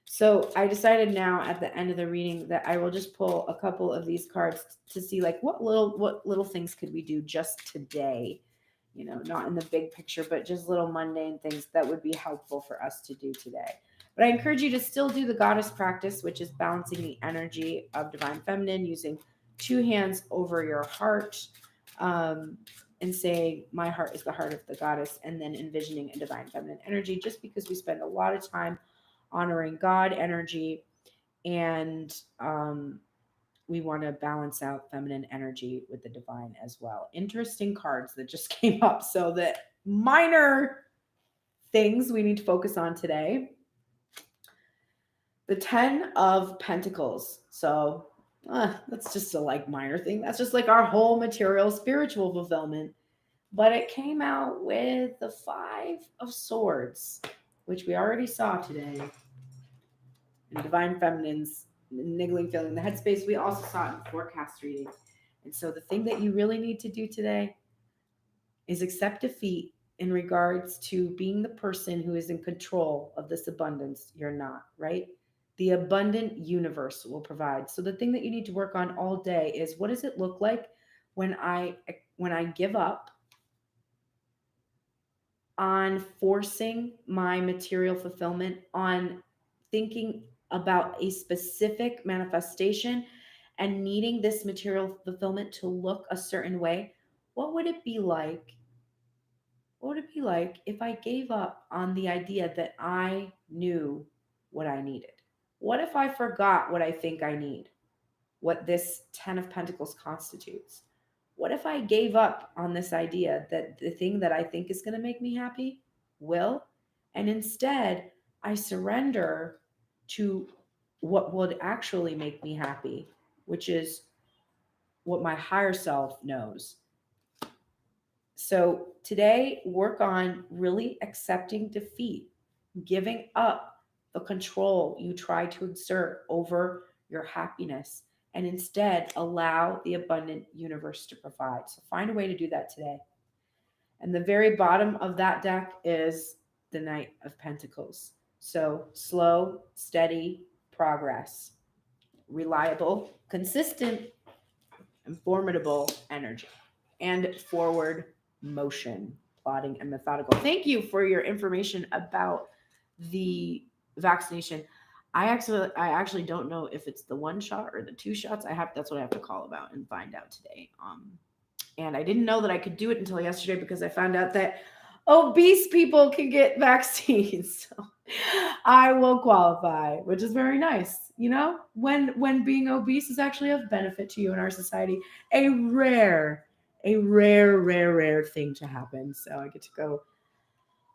So I decided now at the end of the reading that I will just pull a couple of these cards to see like what little things could we do just today, not in the big picture, but just little mundane things that would be helpful for us to do today. But I encourage you to still do the goddess practice, which is balancing the energy of divine feminine using 2 hands over your heart, and saying, my heart is the heart of the goddess, and then envisioning a divine feminine energy, just because we spend a lot of time honoring God energy, and we want to balance out feminine energy with the divine as well. Interesting cards that just came up. So the minor things we need to focus on today. The 10 of Pentacles. So that's just a minor thing. That's just like our whole material spiritual fulfillment. But it came out with the 5 of Swords, which we already saw today. And Divine Feminine's niggling feeling in the headspace. We also saw it in forecast reading. And so the thing that you really need to do today is accept defeat in regards to being the person who is in control of this abundance. You're not, right? The abundant universe will provide. So the thing that you need to work on all day is, what does it look like when I give up on forcing my material fulfillment, on thinking about a specific manifestation and needing this material fulfillment to look a certain way? What would it be like what would it be like if I gave up on the idea that I knew what I needed? What if I forgot what I think I need? What this 10 of Pentacles constitutes? What if I gave up on this idea that the thing that I think is going to make me happy will, and instead I surrender to what would actually make me happy, which is what my higher self knows. So today, work on really accepting defeat, giving up the control you try to exert over your happiness, and instead allow the abundant universe to provide. So find a way to do that today. And the very bottom of that deck is the Knight of Pentacles. So slow, steady progress, reliable, consistent, and formidable energy, and forward motion, plodding and methodical. Thank you for your information about the vaccination. I actually don't know if it's the 1 shot or the 2 shots. That's what I have to call about and find out today. And I didn't know that I could do it until yesterday because I found out that obese people can get vaccines. So I will qualify, which is very nice. You know, when being obese is actually of benefit to you in our society, a rare thing to happen. So I get to go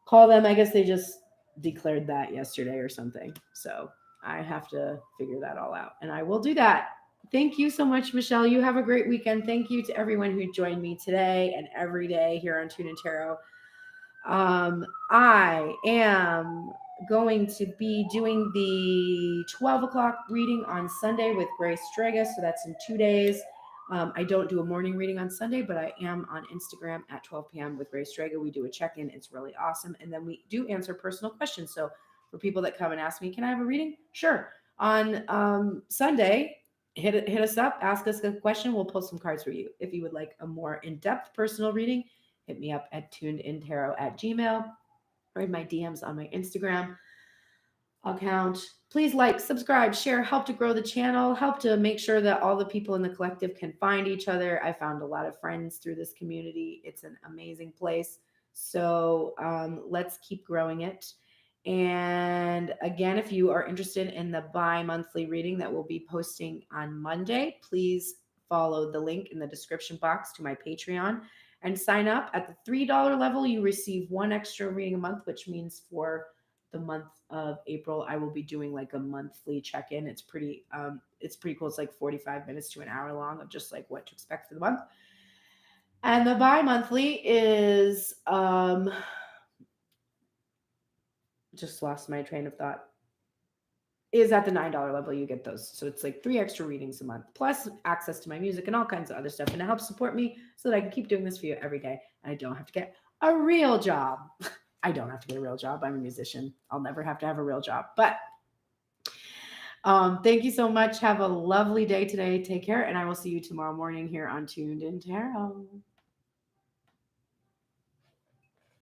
call them. I guess they just declared that yesterday or something. So I have to figure that all out, and I will do that. Thank you so much, Michelle. You have a great weekend. Thank you to everyone who joined me today and every day here on Tune in Tarot. I am going to be doing the 12 o'clock reading on Sunday with Grace Strega. So that's in 2 days. I don't do a morning reading on Sunday, but I am on Instagram at 12 p.m. with Grace Strega. We do a check-in. It's really awesome. And then we do answer personal questions. So for people that come and ask me, can I have a reading? Sure. On Sunday, hit us up, ask us a question. We'll pull some cards for you. If you would like a more in-depth personal reading, hit me up at tunedintarot@gmail.com or in my DMs on my Instagram account. Please like, subscribe, share, help to grow the channel, help to make sure that all the people in the collective can find each other. I found a lot of friends through this community. It's an amazing place. So let's keep growing it. And again, if you are interested in the bi-monthly reading that we'll be posting on Monday, please follow the link in the description box to my Patreon and sign up. At the $3 level, you receive 1 extra reading a month, which means for the month of April, I will be doing like a monthly check-in. It's pretty cool. It's like 45 minutes to an hour long of just like what to expect for the month. And the bi-monthly is just lost my train of thought. Is at the $9 level, you get those. So it's like 3 extra readings a month, plus access to my music and all kinds of other stuff. And it helps support me so that I can keep doing this for you every day. And I don't have to get a real job. I don't have to get a real job. I'm a musician. I'll never have to have a real job. But thank you so much. Have a lovely day today. Take care. And I will see you tomorrow morning here on Tuned in Tarot.